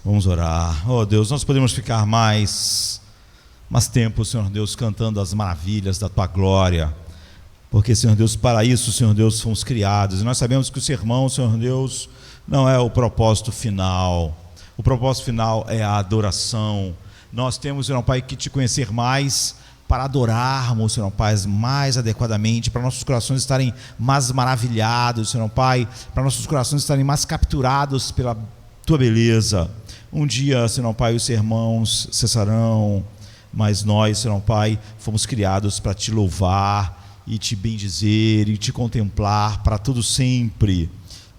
Vamos orar. Oh Deus, nós podemos ficar mais tempo, Senhor Deus, cantando as maravilhas da Tua glória, porque, Senhor Deus, para isso, Senhor Deus, fomos criados, e nós sabemos que o sermão, Senhor Deus, não é o propósito final. O propósito final é a adoração. Nós temos, Senhor Pai, que Te conhecer mais para adorarmos, Senhor Pai, mais adequadamente, para nossos corações estarem mais maravilhados, Senhor Pai, para nossos corações estarem mais capturados pela Tua beleza. Um dia, Senhor Pai, os sermãos cessarão, mas nós, Senhor Pai, fomos criados para Te louvar e Te bendizer e Te contemplar para todo sempre.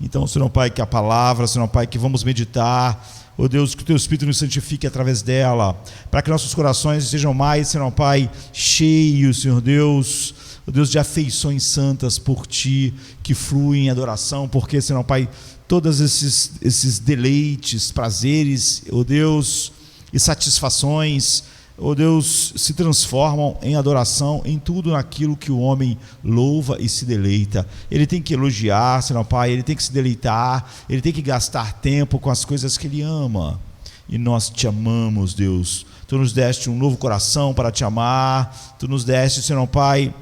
Então, Senhor Pai, que a palavra, Senhor Pai, que vamos meditar, ó Deus, que o Teu Espírito nos santifique através dela, para que nossos corações sejam mais, Senhor Pai, cheios, Senhor Deus, ó Deus, de afeições santas por Ti, que fluem em adoração, porque, Senhor Pai, todos esses deleites, prazeres, ó Deus, e satisfações, ó Deus, se transformam em adoração em tudo naquilo que o homem louva e se deleita. Ele tem que elogiar, Senhor Pai, ele tem que se deleitar, ele tem que gastar tempo com as coisas que ele ama. E nós Te amamos, Deus. Tu nos deste um novo coração para Te amar, Tu nos deste, Senhor Pai,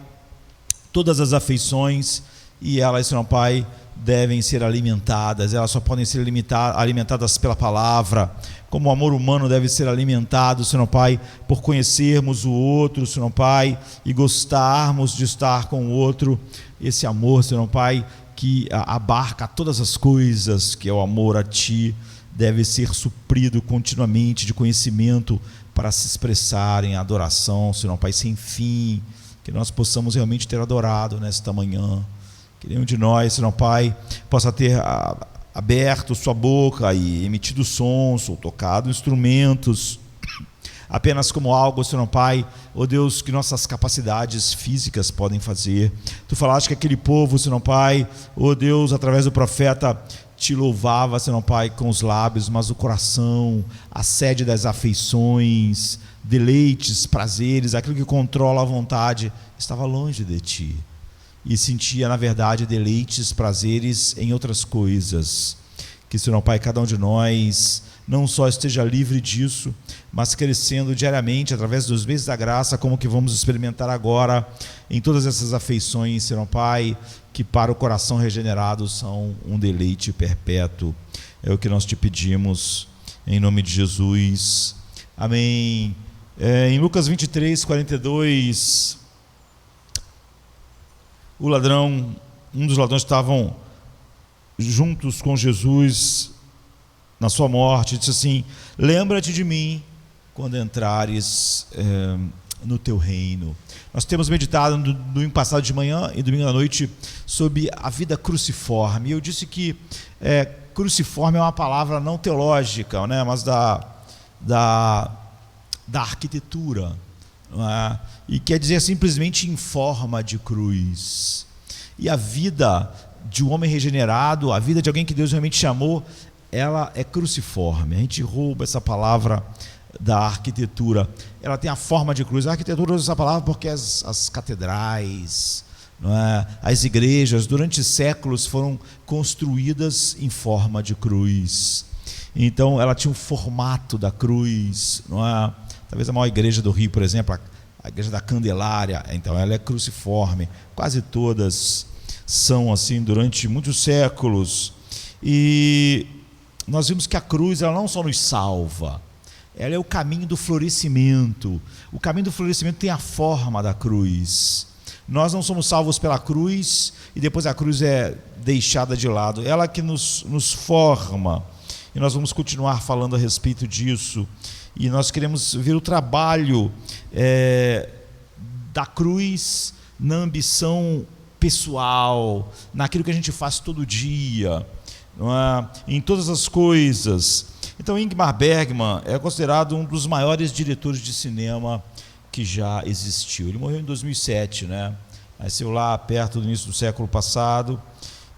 todas as afeições, e elas, Senhor Pai, devem ser alimentadas. Elas só podem ser alimentadas pela palavra, como o amor humano deve ser alimentado, Senhor Pai, por conhecermos o outro, Senhor Pai, e gostarmos de estar com o outro. Esse amor, Senhor Pai, que abarca todas as coisas, que é o amor a Ti, deve ser suprido continuamente de conhecimento para se expressar em adoração, Senhor Pai, sem fim. Que nós possamos realmente ter adorado nesta manhã. Que nenhum de nós, Senhor Pai, possa ter aberto sua boca e emitido sons ou tocado instrumentos apenas como algo, Senhor Pai, ó Deus, que nossas capacidades físicas podem fazer. Tu falaste que aquele povo, Senhor Pai, ó Deus, através do profeta, Te louvava, Senhor Pai, com os lábios, mas o coração, a sede das afeições, deleites, prazeres, aquilo que controla a vontade, estava longe de Ti. E sentia, na verdade, deleites, prazeres em outras coisas. Que, Senhor Pai, cada um de nós não só esteja livre disso, mas crescendo diariamente através dos meios da graça, como que vamos experimentar agora em todas essas afeições, Senhor Pai, que para o coração regenerado são um deleite perpétuo. É o que nós Te pedimos, em nome de Jesus. Amém. Em Lucas 23, 42... um dos ladrões estavam juntos com Jesus na sua morte, disse assim: lembra-te de mim quando entrares no Teu reino. Nós temos meditado no domingo passado de manhã e domingo à noite sobre a vida cruciforme. Eu disse que cruciforme é uma palavra não teológica, né, mas da arquitetura, não é? E quer dizer simplesmente em forma de cruz. E a vida de um homem regenerado, a vida de alguém que Deus realmente chamou, ela é cruciforme. A gente rouba essa palavra da arquitetura. Ela tem a forma de cruz. A arquitetura usa essa palavra porque as catedrais, não é? As igrejas, durante séculos, foram construídas em forma de cruz. Então ela tinha um formato da cruz, não é? Talvez a maior igreja do Rio, por exemplo, a igreja da Candelária, então ela é cruciforme. Quase todas são assim durante muitos séculos. E nós vimos que a cruz, ela não só nos salva, ela é o caminho do florescimento. O caminho do florescimento tem a forma da cruz. Nós não somos salvos pela cruz e depois a cruz é deixada de lado. Ela que nos forma. E nós vamos continuar falando a respeito disso. E nós queremos ver o trabalho da cruz na ambição pessoal, naquilo que a gente faz todo dia, não é? Em todas as coisas. Então, Ingmar Bergman é considerado um dos maiores diretores de cinema que já existiu. Ele morreu em 2007, né? Nasceu lá perto do início do século passado.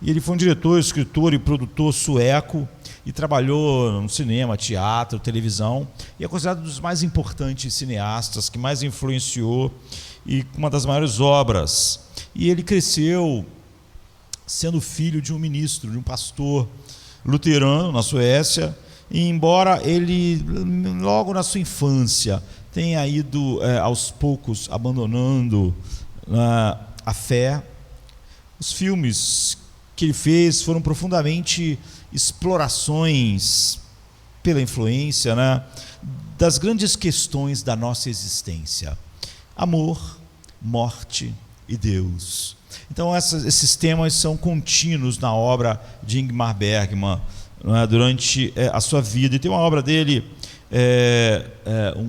E ele foi um diretor, escritor e produtor sueco e trabalhou no cinema, teatro, televisão, e é considerado um dos mais importantes cineastas, que mais influenciou, e uma das maiores obras. E ele cresceu sendo filho de um ministro, de um pastor luterano na Suécia, e embora ele, logo na sua infância, tenha ido aos poucos abandonando a fé, os filmes que ele fez foram profundamente explorações, pela influência, das grandes questões da nossa existência: amor, morte e Deus. Então esses temas são contínuos na obra de Ingmar Bergman, durante a sua vida. E tem uma obra dele,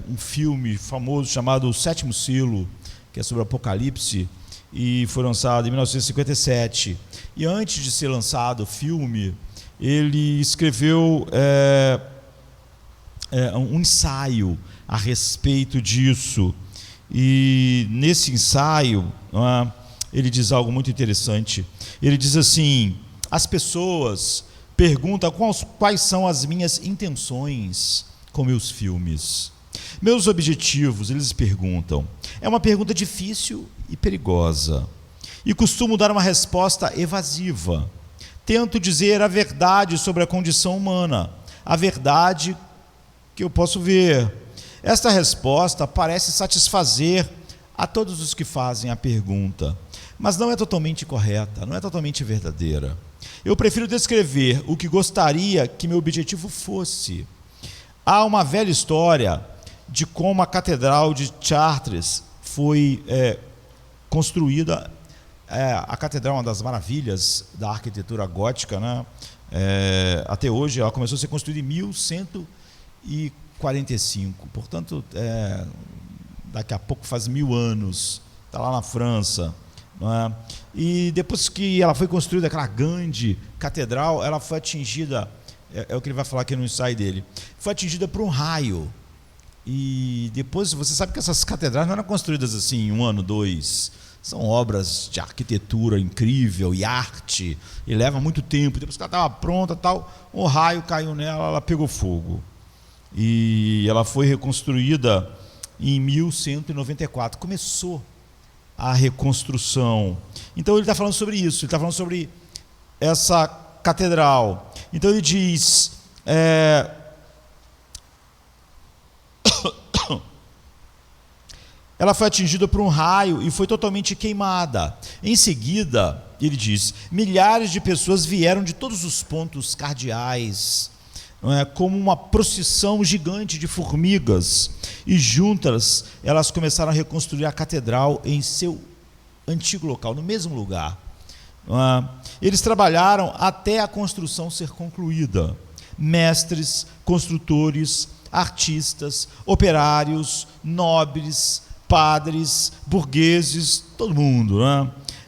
um filme famoso chamado O Sétimo Selo, que é sobre o Apocalipse, e foi lançado em 1957. E antes de ser lançado o filme, ele escreveu um ensaio a respeito disso. E nesse ensaio, ele diz algo muito interessante. Ele diz assim: as pessoas perguntam quais são as minhas intenções com meus filmes, meus objetivos. Eles perguntam. É uma pergunta difícil e perigosa, e costumo dar uma resposta evasiva. Tento dizer a verdade sobre a condição humana, a verdade que eu posso ver. Esta resposta parece satisfazer a todos os que fazem a pergunta, mas não é totalmente correta, não é totalmente verdadeira. Eu prefiro descrever o que gostaria que meu objetivo fosse. Há uma velha história de como a Catedral de Chartres foi construída. A catedral é uma das maravilhas da arquitetura gótica, até hoje ela começou a ser construída em 1145, portanto daqui a pouco faz 1000 anos, está lá na França, E depois que ela foi construída, aquela grande catedral, ela foi atingida, é o que ele vai falar aqui no ensaio dele, foi atingida por um raio. E depois, você sabe que essas catedrais não eram construídas assim em 1 ano, 2. São obras de arquitetura incrível e arte, e leva muito tempo. Depois que ela estava pronta, um raio caiu nela, ela pegou fogo. E ela foi reconstruída em 1194. Começou a reconstrução. Então ele está falando sobre isso, ele está falando sobre essa catedral. Então ele diz... ela foi atingida por um raio e foi totalmente queimada. Em seguida, ele diz, milhares de pessoas vieram de todos os pontos cardeais, como uma procissão gigante de formigas, e juntas elas começaram a reconstruir a catedral em seu antigo local, no mesmo lugar. Eles trabalharam até a construção ser concluída. Mestres, construtores, artistas, operários, nobres, padres, burgueses, todo mundo,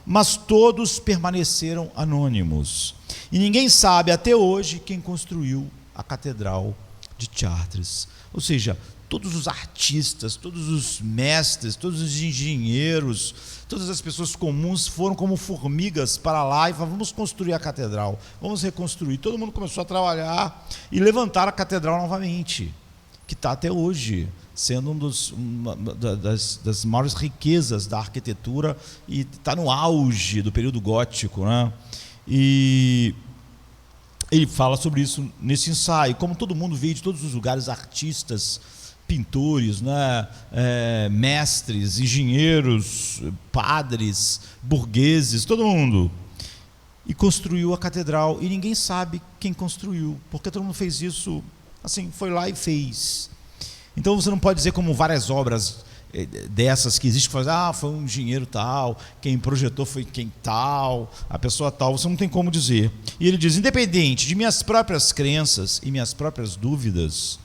mas todos permaneceram anônimos. E ninguém sabe até hoje quem construiu a Catedral de Chartres. Ou seja, todos os artistas, todos os mestres, todos os engenheiros, todas as pessoas comuns foram como formigas para lá e falaram, vamos construir a catedral, vamos reconstruir. Todo mundo começou a trabalhar e levantar a catedral novamente, que está até hoje sendo uma das maiores riquezas da arquitetura e está no auge do período gótico, E ele fala sobre isso nesse ensaio, como todo mundo veio de todos os lugares, artistas, pintores, mestres, engenheiros, padres, burgueses, todo mundo, e construiu a catedral, e ninguém sabe quem construiu, porque todo mundo fez isso, assim, foi lá e fez. Então você não pode dizer como várias obras dessas que existem, que falam, foi um engenheiro tal, quem projetou foi quem tal, a pessoa tal, você não tem como dizer. E ele diz, independente de minhas próprias crenças e minhas próprias dúvidas,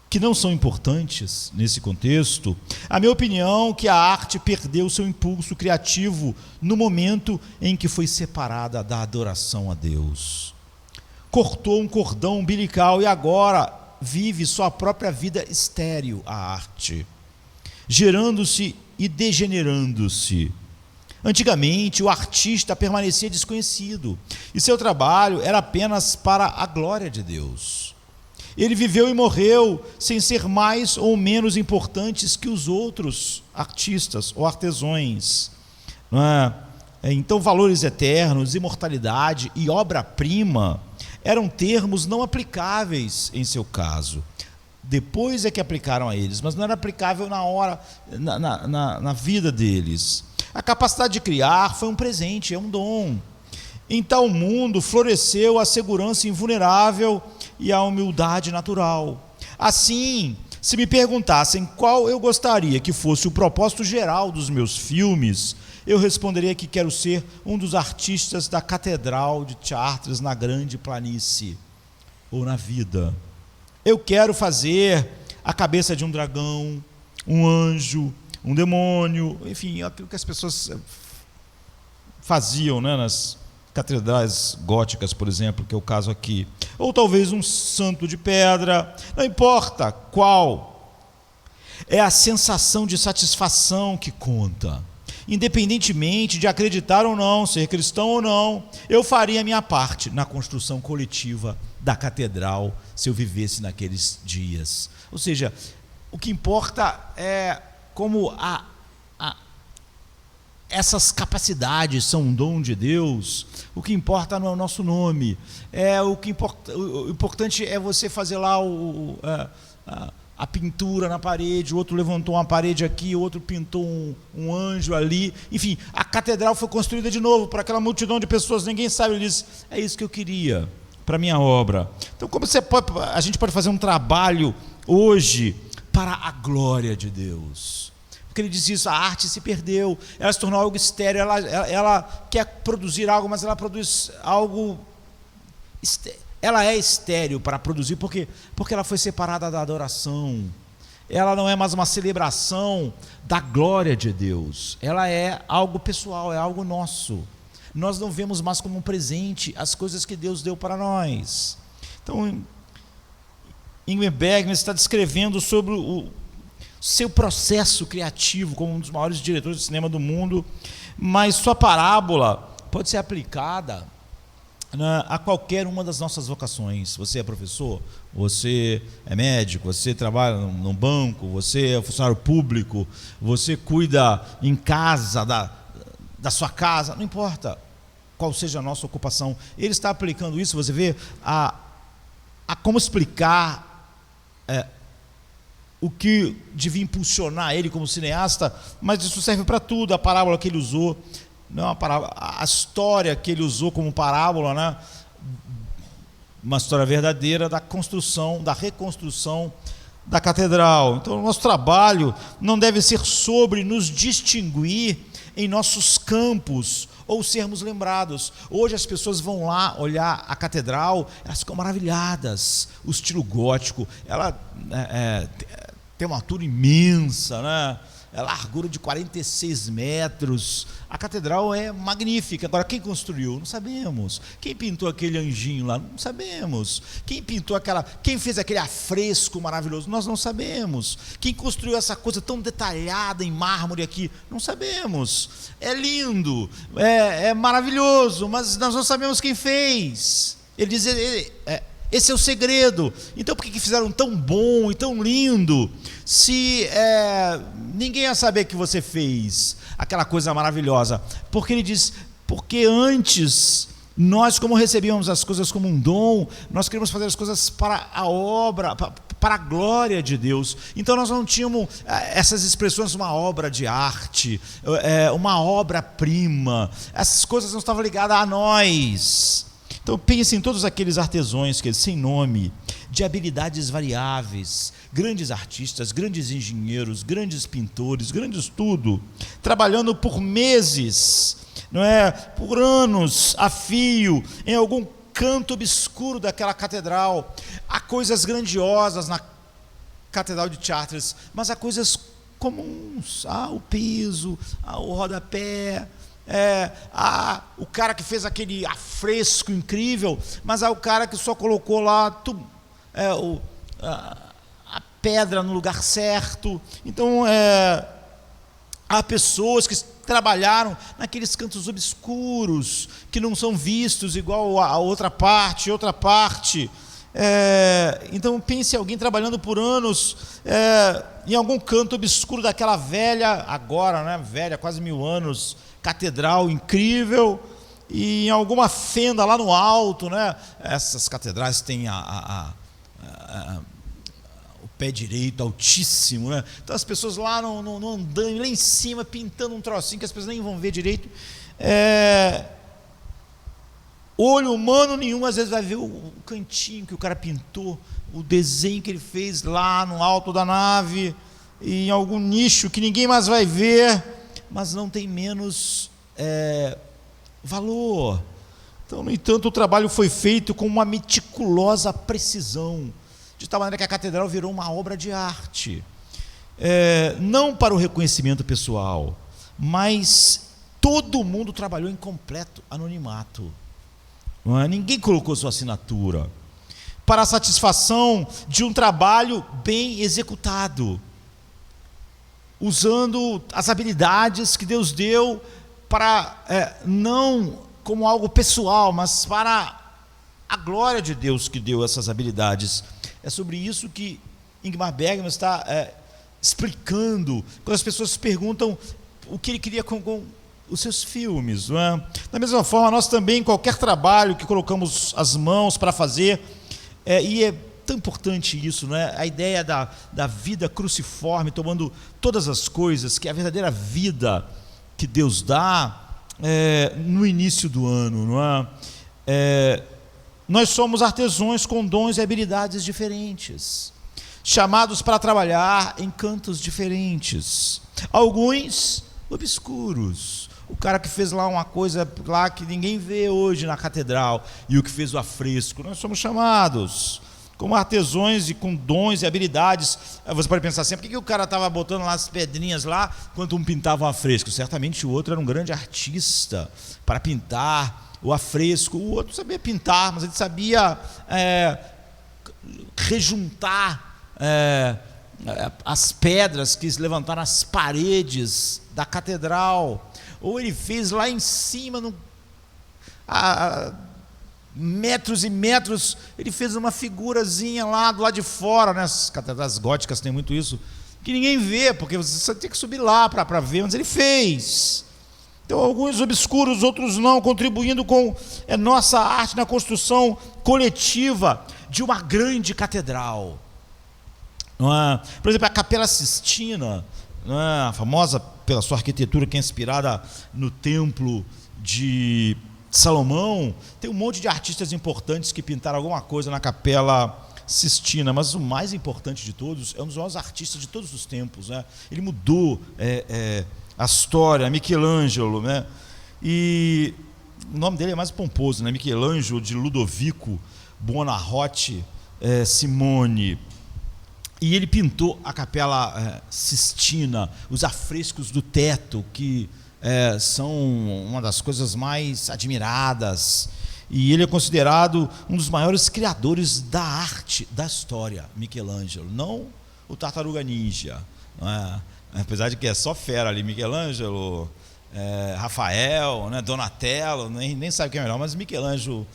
que não são importantes nesse contexto, a minha opinião é que a arte perdeu seu impulso criativo no momento em que foi separada da adoração a Deus. Cortou um cordão umbilical e agora vive sua própria vida estéril, a arte, gerando-se e degenerando-se. Antigamente, o artista permanecia desconhecido, e seu trabalho era apenas para a glória de Deus. Ele viveu e morreu sem ser mais ou menos importantes que os outros artistas ou artesãos. Então, valores eternos, imortalidade e obra-prima eram termos não aplicáveis em seu caso. Depois é que aplicaram a eles, mas não era aplicável na hora, na vida deles. A capacidade de criar foi um presente, é um dom. Em tal mundo floresceu a segurança invulnerável e a humildade natural. Assim, se me perguntassem qual eu gostaria que fosse o propósito geral dos meus filmes, eu responderia que quero ser um dos artistas da Catedral de Chartres na Grande Planície, ou na vida. Eu quero fazer a cabeça de um dragão, um anjo, um demônio, enfim, aquilo que as pessoas faziam, né, nas catedrais góticas, por exemplo, que é o caso aqui. Ou talvez um santo de pedra, não importa qual. É a sensação de satisfação que conta. Independentemente de acreditar ou não, ser cristão ou não, eu faria a minha parte na construção coletiva da catedral se eu vivesse naqueles dias. Ou seja, o que importa é como essas capacidades são um dom de Deus. O que importa não é o nosso nome. O importante é você fazer lá a pintura na parede, o outro levantou uma parede aqui, o outro pintou um anjo ali. Enfim, a catedral foi construída de novo para aquela multidão de pessoas, ninguém sabe, ele diz, é isso que eu queria para a minha obra. Então, como a gente pode fazer um trabalho hoje para a glória de Deus? Porque ele diz isso, a arte se perdeu, ela se tornou algo estéril, ela quer produzir algo, mas ela produz algo ela é estéril para produzir, porque ela foi separada da adoração. Ela não é mais uma celebração da glória de Deus, ela é algo pessoal, é algo nosso. Nós não vemos mais como um presente as coisas que Deus deu para nós. Então, Ingmar Bergman está descrevendo sobre o seu processo criativo como um dos maiores diretores de cinema do mundo, mas sua parábola pode ser aplicada a qualquer uma das nossas vocações. Você é professor, você é médico, você trabalha num banco, você é funcionário público, você cuida em casa da sua casa, não importa qual seja a nossa ocupação, ele está aplicando isso. Você vê a como explicar o que devia impulsionar ele como cineasta, mas isso serve para tudo. A parábola que ele usou, não é uma parábola, a história que ele usou como parábola, né? Uma história verdadeira da construção, da reconstrução da catedral. Então, o nosso trabalho não deve ser sobre nos distinguir em nossos campos ou sermos lembrados. Hoje as pessoas vão lá olhar a catedral, elas ficam maravilhadas. O estilo gótico, ela tem uma altura imensa, né? É largura de 46 metros. A catedral é magnífica. Agora, quem construiu? Não sabemos. Quem pintou aquele anjinho lá? Não sabemos. Quem fez aquele afresco maravilhoso? Nós não sabemos. Quem construiu essa coisa tão detalhada em mármore aqui? Não sabemos. É lindo, é maravilhoso, mas nós não sabemos quem fez. Ele diz, esse é o segredo. Então, por que fizeram tão bom e tão lindo, se ninguém ia saber que você fez aquela coisa maravilhosa? Porque ele diz, porque antes, nós, como recebíamos as coisas como um dom, nós queríamos fazer as coisas para a obra, para a glória de Deus. Então nós não tínhamos essas expressões, uma obra de arte, uma obra-prima. Essas coisas não estavam ligadas a nós. Então pense em todos aqueles artesãos que sem nome, de habilidades variáveis, grandes artistas, grandes engenheiros, grandes pintores, grandes tudo, trabalhando por meses, não é? Por anos a fio, em algum canto obscuro daquela catedral. Há coisas grandiosas na Catedral de Chartres, mas há coisas comuns, o piso, o rodapé, o cara que fez aquele afresco incrível, mas há o cara que só colocou lá a pedra no lugar certo. Então há pessoas que trabalharam naqueles cantos obscuros que não são vistos, igual a outra parte. Então pense em alguém trabalhando por anos em algum canto obscuro daquela velha, agora, né, velha, quase 1000 anos, catedral incrível, e em alguma fenda lá no alto, né? Essas catedrais têm o pé direito altíssimo, né? Então as pessoas lá no andame, lá em cima, pintando um trocinho que as pessoas nem vão ver direito. Olho humano nenhum às vezes vai ver o cantinho que o cara pintou, o desenho que ele fez lá no alto da nave, em algum nicho que ninguém mais vai ver, mas não tem menos valor. Então, no entanto, o trabalho foi feito com uma meticulosa precisão, de tal maneira que a catedral virou uma obra de arte, não para o reconhecimento pessoal, mas todo mundo trabalhou em completo anonimato. Ninguém colocou sua assinatura, para a satisfação de um trabalho bem executado, usando as habilidades que Deus deu para, não como algo pessoal, mas para a glória de Deus que deu essas habilidades. É sobre isso que Ingmar Bergman está explicando, quando as pessoas perguntam o que ele queria com os seus filmes, não é? Da mesma forma, nós também, qualquer trabalho que colocamos as mãos para fazer, e é tão importante isso, não é? A ideia da vida cruciforme, tomando todas as coisas, que é a verdadeira vida que Deus dá no início do ano, não é? Nós somos artesãos com dons e habilidades diferentes, chamados para trabalhar em cantos diferentes, alguns obscuros. O cara que fez lá uma coisa lá que ninguém vê hoje na catedral, e o que fez o afresco. Nós somos chamados como artesãos e com dons e habilidades. Você pode pensar assim, por que o cara estava botando lá as pedrinhas lá, enquanto um pintava um afresco? Certamente o outro era um grande artista para pintar o afresco. O outro sabia pintar, mas ele sabia rejuntar as pedras que levantaram as paredes da catedral. Ou ele fez lá em cima, a metros e metros, ele fez uma figurazinha lá do lado de fora, né? As catedrais góticas têm muito isso, que ninguém vê, porque você tem que subir lá para ver, mas ele fez. Então, alguns obscuros, outros não, contribuindo com nossa arte na construção coletiva de uma grande catedral. Não é? Por exemplo, a Capela Sistina, não é? Famosa pela sua arquitetura, que é inspirada no templo de Salomão. Tem um monte de artistas importantes que pintaram alguma coisa na Capela Sistina, mas o mais importante de todos é um dos maiores artistas de todos os tempos, né? Ele mudou a história, Michelangelo, né? E o nome dele é mais pomposo, né? Michelangelo de Ludovico Buonarroti Simone. E ele pintou a Capela Sistina, os afrescos do teto, que são uma das coisas mais admiradas. E ele é considerado um dos maiores criadores da arte da história, Michelangelo, não o Tartaruga Ninja, não é? Apesar de que é só fera ali, Michelangelo, Rafael, né, Donatello, nem sabe quem é melhor, mas Michelangelo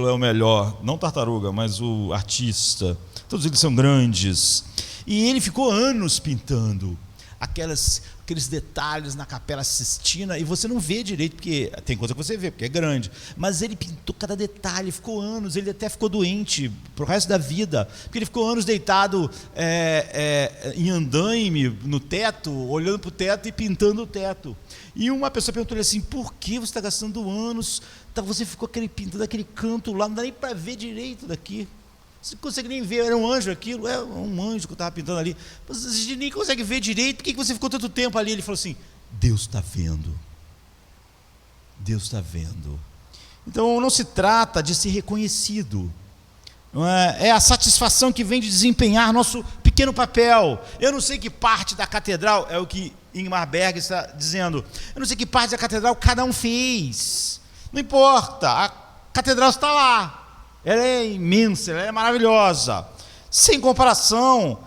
é o melhor, não Tartaruga, mas o artista. Todos eles são grandes. E ele ficou anos pintando aqueles detalhes na Capela Sistina, e você não vê direito, porque tem coisa que você vê, porque é grande, mas ele pintou cada detalhe, ficou anos, ele até ficou doente pro resto da vida, porque ele ficou anos deitado em andaime no teto, olhando para o teto e pintando o teto. E uma pessoa perguntou assim, por que você está gastando anos, você ficou pintando aquele canto lá, não dá nem para ver direito daqui. Você não consegue nem ver, era um anjo aquilo, é um anjo que eu estava pintando ali. Você nem consegue ver direito, por que você ficou tanto tempo ali? Ele falou assim, Deus está vendo. Deus está vendo. Então não se trata de ser reconhecido. Não é a satisfação que vem de desempenhar nosso pequeno papel. Eu não sei que parte da catedral, é o que Ingmar Bergman está dizendo, eu não sei que parte da catedral cada um fez. Não importa, a catedral está lá. Ela é imensa, ela é maravilhosa. Sem comparação,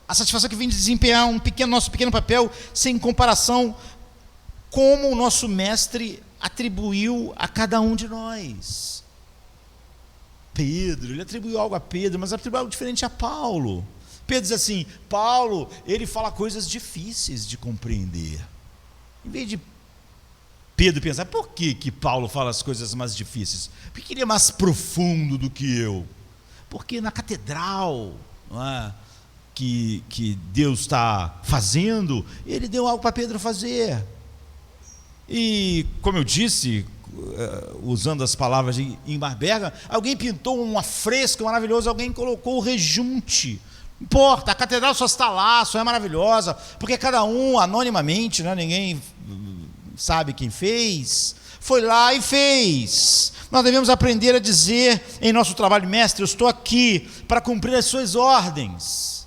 a satisfação que vem de desempenhar nosso pequeno papel, sem comparação, como o nosso mestre atribuiu a cada um de nós. Pedro, ele atribuiu algo a Pedro, mas atribuiu algo diferente a Paulo. Pedro diz assim, Paulo, ele fala coisas difíceis de compreender. Em vez de Pedro pensa, por que Paulo fala as coisas mais difíceis? Porque ele é mais profundo do que eu. Porque na catedral, não é, que Deus está fazendo, ele deu algo para Pedro fazer. E, como eu disse, usando as palavras de Ingmar Bergman, alguém pintou um afresco maravilhoso, alguém colocou o rejunte. Não importa, a catedral só está lá, só é maravilhosa, porque cada um, anonimamente, né, ninguém sabe quem fez, foi lá e fez. Nós devemos aprender a dizer em nosso trabalho, mestre, eu estou aqui para cumprir as suas ordens.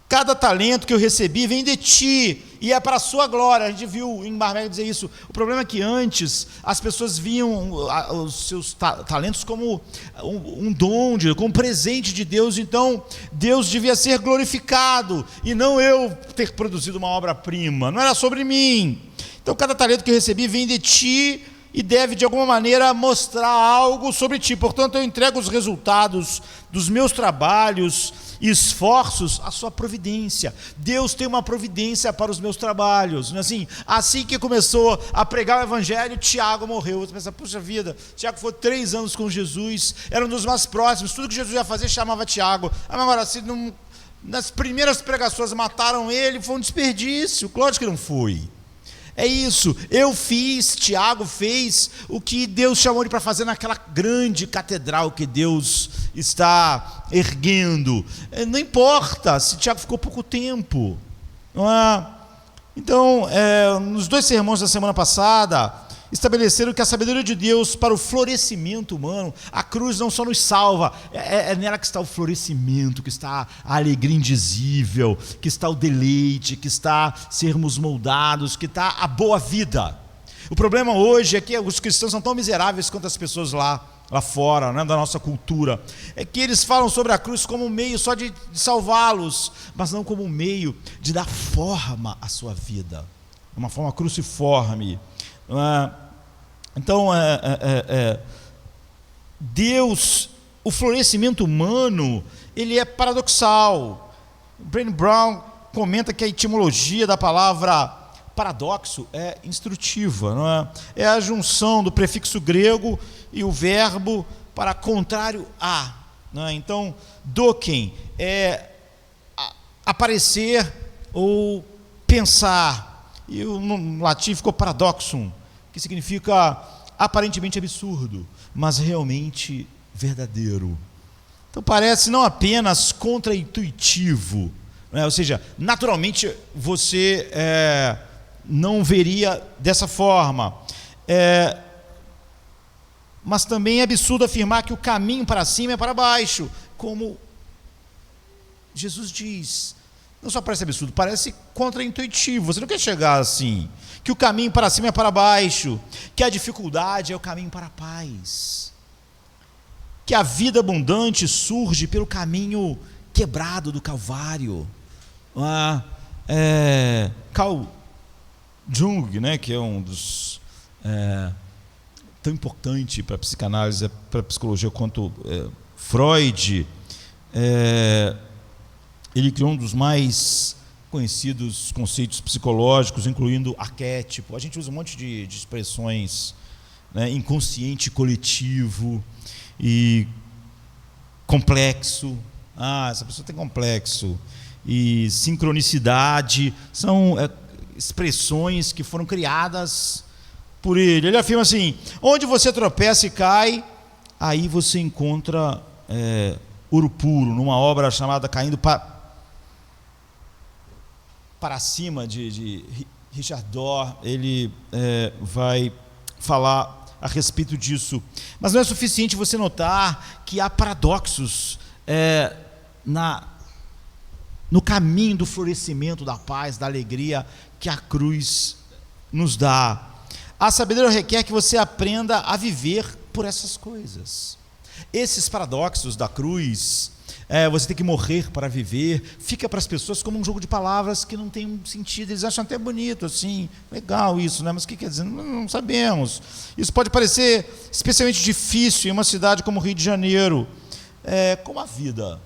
Cada talento que eu recebi vem de ti, e é para a sua glória. A gente viu em Ingmar dizer isso. O problema é que antes as pessoas viam os seus talentos como um dom, como um presente de Deus. Então Deus devia ser glorificado, e não eu ter produzido uma obra-prima. Não era sobre mim. Então cada talento que eu recebi vem de ti, e deve de alguma maneira mostrar algo sobre ti. Portanto, eu entrego os resultados dos meus trabalhos e esforços à sua providência. Deus tem uma providência para os meus trabalhos. Assim que começou a pregar o evangelho, Tiago morreu. Você pensa, puxa vida, Tiago foi 3 anos com Jesus, era um dos mais próximos, tudo que Jesus ia fazer chamava Tiago. Agora, se nas primeiras pregações mataram ele, foi um desperdício. Claro que não foi. É isso, eu fiz, Tiago fez o que Deus chamou ele para fazer naquela grande catedral que Deus está erguendo. Não importa se Tiago ficou pouco tempo, não é? Então, nos 2 sermões da semana passada, estabeleceram que a sabedoria de Deus para o florescimento humano, a cruz não só nos salva, é nela que está o florescimento, que está a alegria indizível, que está o deleite, que está sermos moldados, que está a boa vida. O problema hoje é que os cristãos são tão miseráveis quanto as pessoas lá fora, né, da nossa cultura, é que eles falam sobre a cruz como um meio só de salvá-los, mas não como um meio de dar forma à sua vida, uma forma cruciforme. Então, Deus, o florescimento humano, ele é paradoxal. Brené Brown comenta que a etimologia da palavra paradoxo é instrutiva, não é? É a junção do prefixo grego e o verbo para contrário a, não é? Então, doken é aparecer ou pensar, e no latim ficou paradoxum, que significa aparentemente absurdo, mas realmente verdadeiro. Então parece não apenas contraintuitivo, né? Ou seja, naturalmente você não veria dessa forma, mas também é absurdo afirmar que o caminho para cima é para baixo, como Jesus diz. Não só parece absurdo, parece contraintuitivo. Você não quer chegar assim, que o caminho para cima é para baixo, que a dificuldade é o caminho para a paz, que a vida abundante surge pelo caminho quebrado do Calvário. Carl Jung, né, que é um dos tão importante para a psicanálise, para a psicologia quanto Freud, ele criou um dos mais conhecidos conceitos psicológicos, incluindo arquétipo. A gente usa um monte de expressões, né, inconsciente coletivo e complexo. Essa pessoa tem complexo. E sincronicidade, são expressões que foram criadas por ele. Ele afirma assim: onde você tropeça e cai, aí você encontra ouro puro, numa obra chamada Caindo para cima, de Richard Dawkins. Ele vai falar a respeito disso. Mas não é suficiente você notar que há paradoxos no caminho do florescimento, da paz, da alegria que a cruz nos dá. A sabedoria requer que você aprenda a viver por essas coisas. Esses paradoxos da cruz, você tem que morrer para viver, fica para as pessoas como um jogo de palavras que não tem um sentido. Eles acham até bonito, assim, legal isso, né? Mas o que quer dizer? Não sabemos. Isso pode parecer especialmente difícil em uma cidade como o Rio de Janeiro. Como a vida,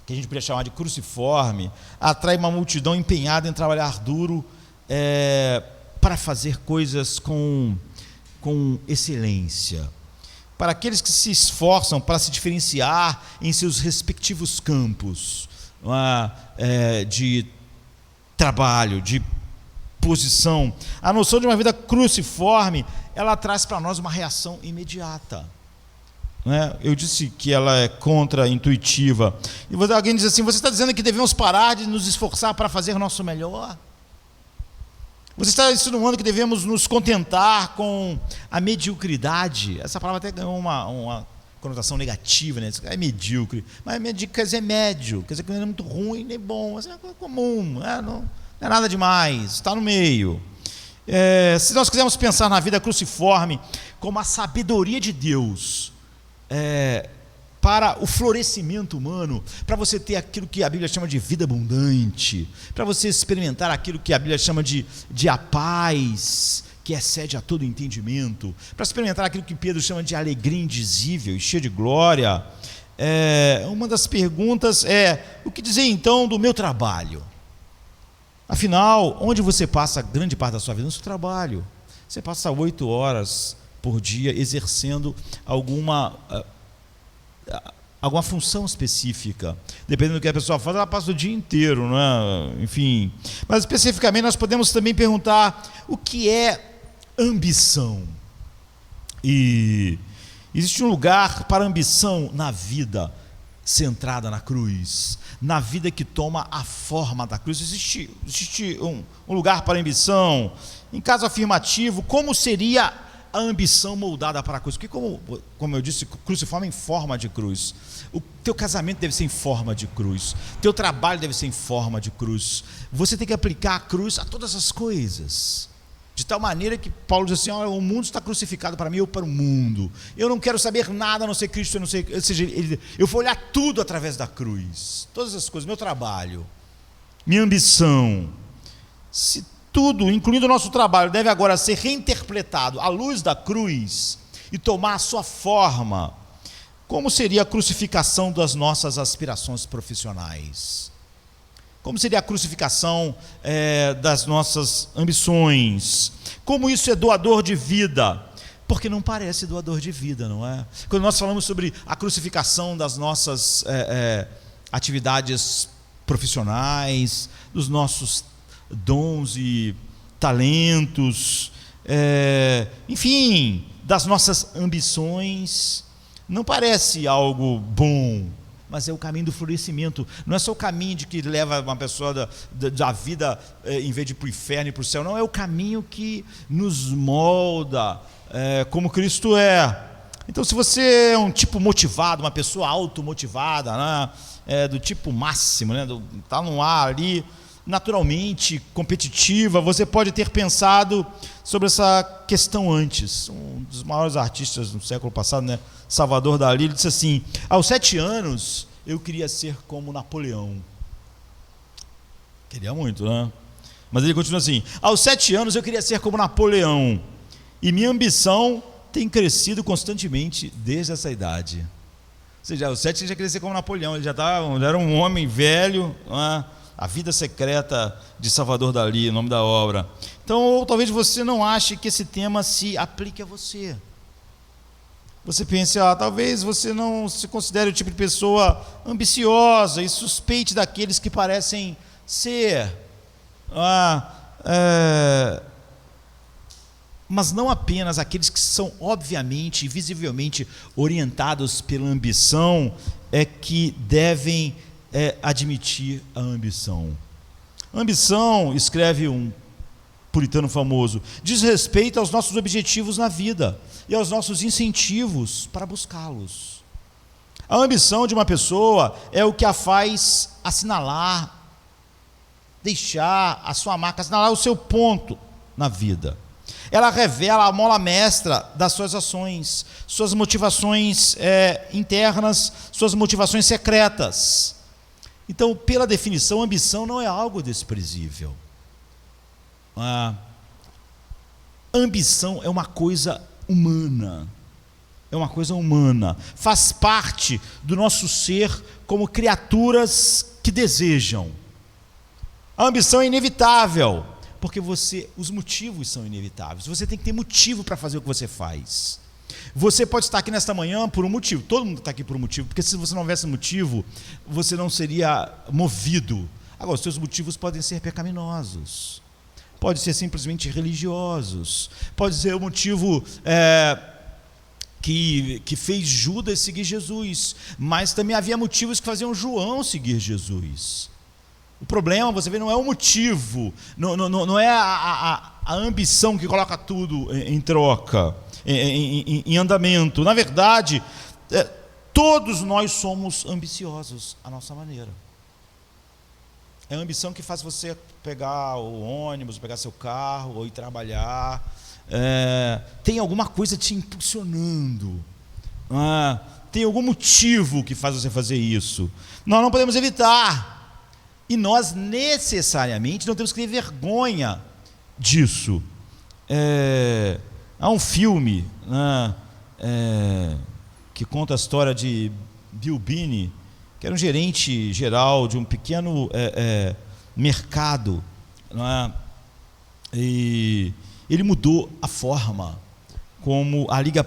que a gente poderia chamar de cruciforme, atrai uma multidão empenhada em trabalhar duro para fazer coisas com excelência, para aqueles que se esforçam para se diferenciar em seus respectivos campos de trabalho, de posição. A noção de uma vida cruciforme, ela traz para nós uma reação imediata. Eu disse que ela é contra-intuitiva. E alguém diz assim: você está dizendo que devemos parar de nos esforçar para fazer nosso melhor? Você está insinuando que devemos nos contentar com a mediocridade? Essa palavra até ganhou uma conotação negativa, né? É medíocre. Mas medíocre quer dizer médio, quer dizer que não é muito ruim nem bom, mas é comum, não é nada demais, está no meio. Se nós quisermos pensar na vida cruciforme como a sabedoria de Deus, para o florescimento humano, para você ter aquilo que a Bíblia chama de vida abundante, para você experimentar aquilo que a Bíblia chama de a paz, que excede a todo entendimento, para experimentar aquilo que Pedro chama de alegria indizível e cheia de glória, uma das perguntas é: o que dizer então do meu trabalho? Afinal, onde você passa grande parte da sua vida? No seu trabalho. Você passa 8 horas por dia exercendo alguma função específica. Dependendo do que a pessoa faz, ela passa o dia inteiro, enfim. Mas especificamente nós podemos também perguntar: o que é ambição? E existe um lugar para ambição na vida centrada na cruz, na vida que toma a forma da cruz. Existe um lugar para ambição? Em caso afirmativo, como seria a ambição moldada para a cruz? Porque como eu disse, cruciforme em forma de cruz. O teu casamento deve ser em forma de cruz, teu trabalho deve ser em forma de cruz. Você tem que aplicar a cruz a todas as coisas, de tal maneira que Paulo diz assim: o mundo está crucificado para mim, eu para o mundo. Eu não quero saber nada a não ser Cristo, ou seja, eu vou olhar tudo através da cruz, todas as coisas, meu trabalho, minha ambição. Se tudo, incluindo o nosso trabalho, deve agora ser reinterpretado à luz da cruz e tomar a sua forma, como seria a crucificação das nossas aspirações profissionais? Como seria a crucificação das nossas ambições? Como isso é doador de vida? Porque não parece doador de vida, não é? Quando nós falamos sobre a crucificação das nossas atividades profissionais, dos nossos dons e talentos, enfim, das nossas ambições, não parece algo bom, mas é o caminho do florescimento. Não é só o caminho de que leva uma pessoa da vida, em vez de ir para o inferno e para o céu, não, é o caminho que nos molda, como Cristo é. Então, se você é um tipo motivado, uma pessoa automotivada, do tipo máximo, está no ar ali, naturalmente competitiva, você pode ter pensado sobre essa questão antes. Um dos maiores artistas do século passado, Salvador Dalí, ele disse assim: aos 7 anos eu queria ser como Napoleão. Queria muito, mas ele continua assim: aos 7 anos eu queria ser como Napoleão, e minha ambição tem crescido constantemente desde essa idade. Ou seja, aos 7 ele já queria ser como Napoleão, ele já era um homem velho, A Vida Secreta de Salvador Dalí, o nome da obra. Então, ou talvez você não ache que esse tema se aplique a você. Você pense: talvez você não se considere o tipo de pessoa ambiciosa e suspeite daqueles que parecem ser. Mas não apenas aqueles que são obviamente e visivelmente orientados pela ambição é que devem admitir a ambição. Ambição, escreve um puritano famoso, diz respeito aos nossos objetivos na vida e aos nossos incentivos para buscá-los. A ambição de uma pessoa é o que a faz assinalar, deixar a sua marca, assinalar o seu ponto na vida. Ela revela a mola mestra das suas ações, suas motivações internas, suas motivações secretas. Então, pela definição, ambição não é algo desprezível. A ambição é uma coisa humana. Faz parte do nosso ser como criaturas que desejam. A ambição é inevitável, Porque os motivos são inevitáveis. Você tem que ter motivo para fazer o que você faz. Você pode estar aqui nesta manhã por um motivo. Todo mundo está aqui por um motivo, porque se você não houvesse motivo, você não seria movido. Agora, os seus motivos podem ser pecaminosos, pode ser simplesmente religiosos, pode ser o motivo que fez Judas seguir Jesus, mas também havia motivos que faziam João seguir Jesus. O problema, você vê, não é o motivo, não é a ambição que coloca tudo em troca, em andamento. Na verdade, todos nós somos ambiciosos à nossa maneira. É a ambição que faz você pegar o ônibus, pegar seu carro, ou ir trabalhar. Tem alguma coisa te impulsionando. Tem algum motivo que faz você fazer isso. Nós não podemos evitar. E nós necessariamente não temos que ter vergonha disso. Há um filme que conta a história de Bill Binney, que era um gerente geral de um pequeno mercado, não é? E ele mudou a forma como a liga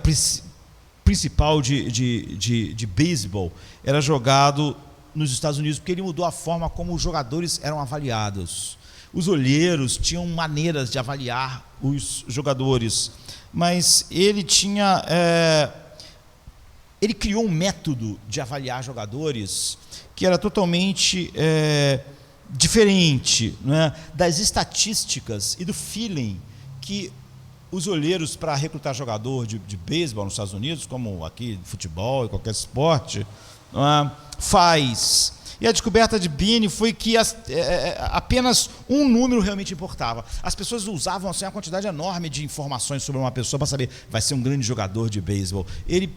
principal de beisebol era jogado nos Estados Unidos, porque ele mudou a forma como os jogadores eram avaliados. Os olheiros tinham maneiras de avaliar os jogadores, mas ele criou um método de avaliar jogadores que era totalmente diferente, né, das estatísticas e do feeling que os olheiros, para recrutar jogador de beisebol nos Estados Unidos, como aqui futebol e qualquer esporte, faz. E a descoberta de Binney foi que apenas um número realmente importava. As pessoas usavam assim, uma quantidade enorme de informações sobre uma pessoa para saber, vai ser um grande jogador de beisebol. Ele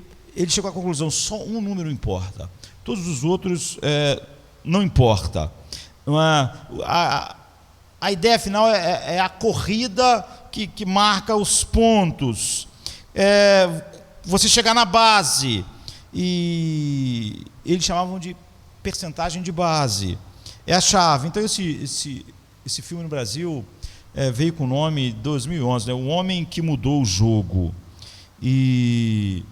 chegou à conclusão, só um número importa. Todos os outros não importa. A ideia final é a corrida que marca os pontos. Você chegar na base. E eles chamavam de percentagem de base. É a chave. Então, esse filme no Brasil veio com o nome 2011, né? O Homem que Mudou o Jogo. E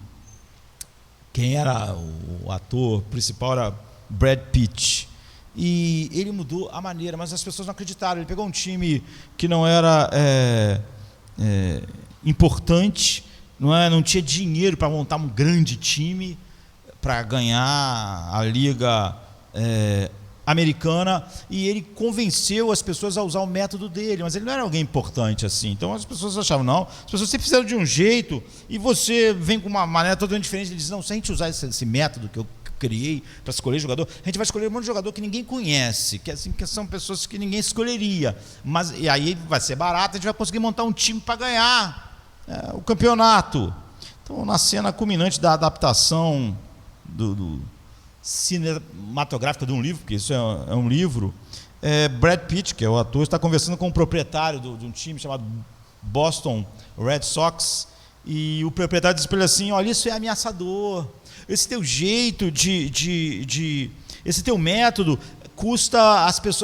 quem era o ator principal era Brad Pitt. E ele mudou a maneira, mas as pessoas não acreditaram. Ele pegou um time que não era importante, não tinha dinheiro para montar um grande time para ganhar a Liga Americana, e ele convenceu as pessoas a usar o método dele, mas ele não era alguém importante assim. Então as pessoas achavam, não, as pessoas sempre fizeram de um jeito, e você vem com uma maneira totalmente diferente. Ele diz, não, se a gente usar esse método que eu criei para escolher jogador, a gente vai escolher um monte de jogador que ninguém conhece, que são pessoas que ninguém escolheria, e aí vai ser barato, a gente vai conseguir montar um time para ganhar o campeonato. Então, na cena culminante da adaptação do cinematográfica de um livro, porque isso é um livro, Brad Pitt, que é o ator, está conversando com o proprietário de um time chamado Boston Red Sox, e o proprietário diz para ele assim, olha, isso é ameaçador, esse teu jeito esse teu método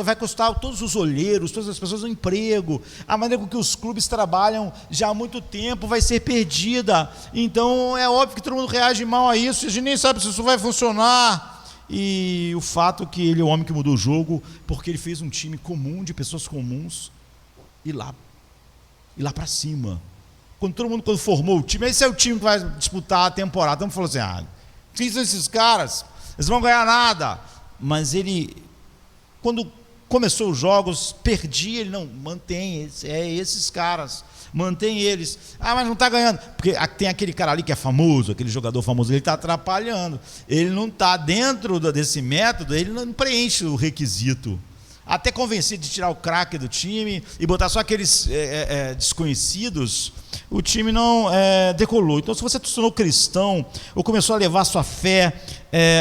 vai custar todos os olheiros, todas as pessoas um emprego, a maneira com que os clubes trabalham já há muito tempo vai ser perdida, então é óbvio que todo mundo reage mal a isso, a gente nem sabe se isso vai funcionar. E o fato é que ele é o homem que mudou o jogo, porque ele fez um time comum, de pessoas comuns, ir lá para cima. Quando formou o time, esse é o time que vai disputar a temporada. Então falou assim, quem são esses caras? Eles não vão ganhar nada. Mas ele, quando começou os jogos, perdia, ele não, mantém esses caras, mantém eles. Mas não está ganhando, porque tem aquele cara ali que é famoso, aquele jogador famoso, ele está atrapalhando, ele não está dentro desse método, ele não preenche o requisito. Até convencido de tirar o craque do time e botar só aqueles desconhecidos, o time não decolou. Então, se você se tornou cristão ou começou a levar a sua fé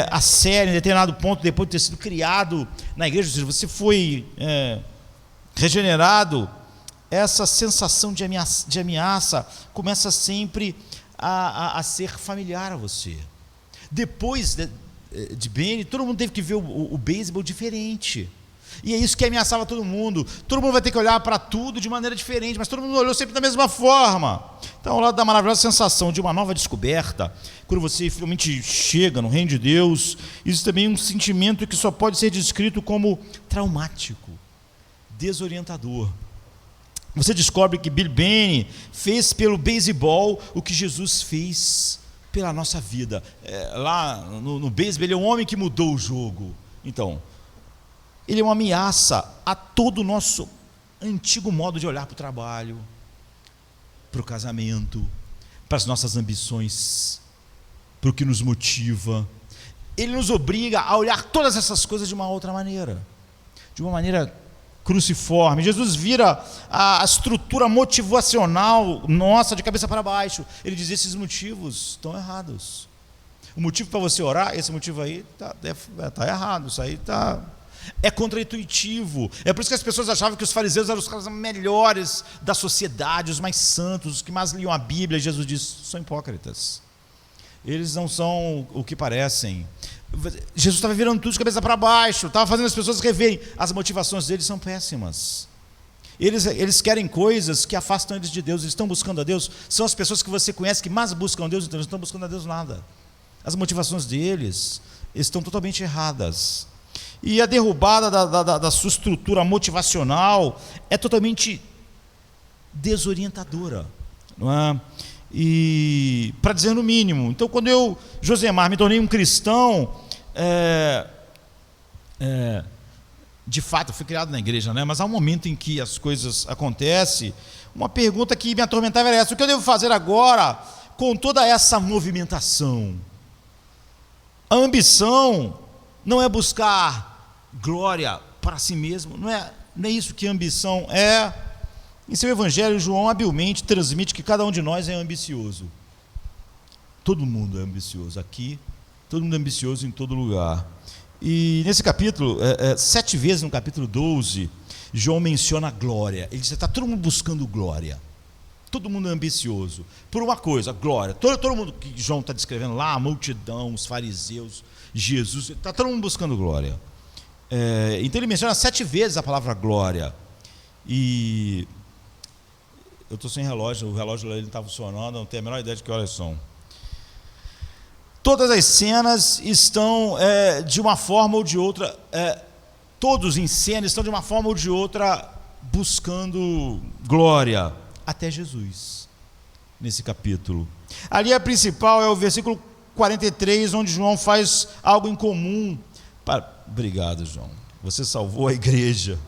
a sério em determinado ponto, depois de ter sido criado na igreja, ou seja, você foi regenerado, essa sensação de ameaça começa sempre a ser familiar a você. Depois de Benny, todo mundo teve que ver o beisebol diferente. E é isso que ameaçava todo mundo vai ter que olhar para tudo de maneira diferente, mas todo mundo olhou sempre da mesma forma. Então, ao lado da maravilhosa sensação de uma nova descoberta, quando você finalmente chega no reino de Deus, existe também um sentimento que só pode ser descrito como traumático, desorientador. Você descobre que Billy Bane fez pelo beisebol o que Jesus fez pela nossa vida. Lá no beisebol, ele é um homem que mudou o jogo. Então, ele é uma ameaça a todo o nosso antigo modo de olhar para o trabalho, para o casamento, para as nossas ambições, para o que nos motiva. Ele nos obriga a olhar todas essas coisas de uma outra maneira, de uma maneira cruciforme. Jesus vira a estrutura motivacional nossa de cabeça para baixo. Ele diz: esses motivos estão errados. O motivo para você orar, esse motivo aí está errado, isso aí é contraintuitivo. É por isso que as pessoas achavam que os fariseus eram os caras melhores da sociedade, os mais santos, os que mais liam a Bíblia. E Jesus diz: são hipócritas, eles não são o que parecem. Jesus estava virando tudo de cabeça para baixo, estava fazendo as pessoas reverem. As motivações deles são péssimas. Eles querem coisas que afastam eles de Deus. Eles estão buscando a Deus. São as pessoas que você conhece que mais buscam a Deus, então eles não estão buscando a Deus nada. As motivações deles estão totalmente erradas. E a derrubada da sua estrutura motivacional é totalmente desorientadora, não é? E, para dizer no mínimo. Então, quando eu, Josemar, me tornei um cristão, de fato, eu fui criado na igreja, né? Mas há um momento em que as coisas acontecem. Uma pergunta que me atormentava era essa: o que eu devo fazer agora com toda essa movimentação? A ambição não é buscar glória para si mesmo, não é isso que a ambição é. Em seu evangelho, João habilmente transmite que cada um de nós é ambicioso. Todo mundo é ambicioso aqui, todo mundo é ambicioso em todo lugar. E nesse capítulo, 7 vezes no capítulo 12, João menciona a glória. Ele diz: está todo mundo buscando glória. Todo mundo é ambicioso por uma coisa, glória. Todo mundo que João está descrevendo lá, a multidão, os fariseus, Jesus, está todo mundo buscando glória. Então ele menciona 7 vezes a palavra glória. E eu estou sem relógio, o relógio lá, ele não está funcionando, não tenho a menor ideia de que horas são. Todas as cenas estão de uma forma ou de outra, todos em cena estão de uma forma ou de outra buscando glória, até Jesus, nesse capítulo. Ali a principal é o versículo 43, onde João faz algo em comum. Obrigado, João, você salvou a igreja.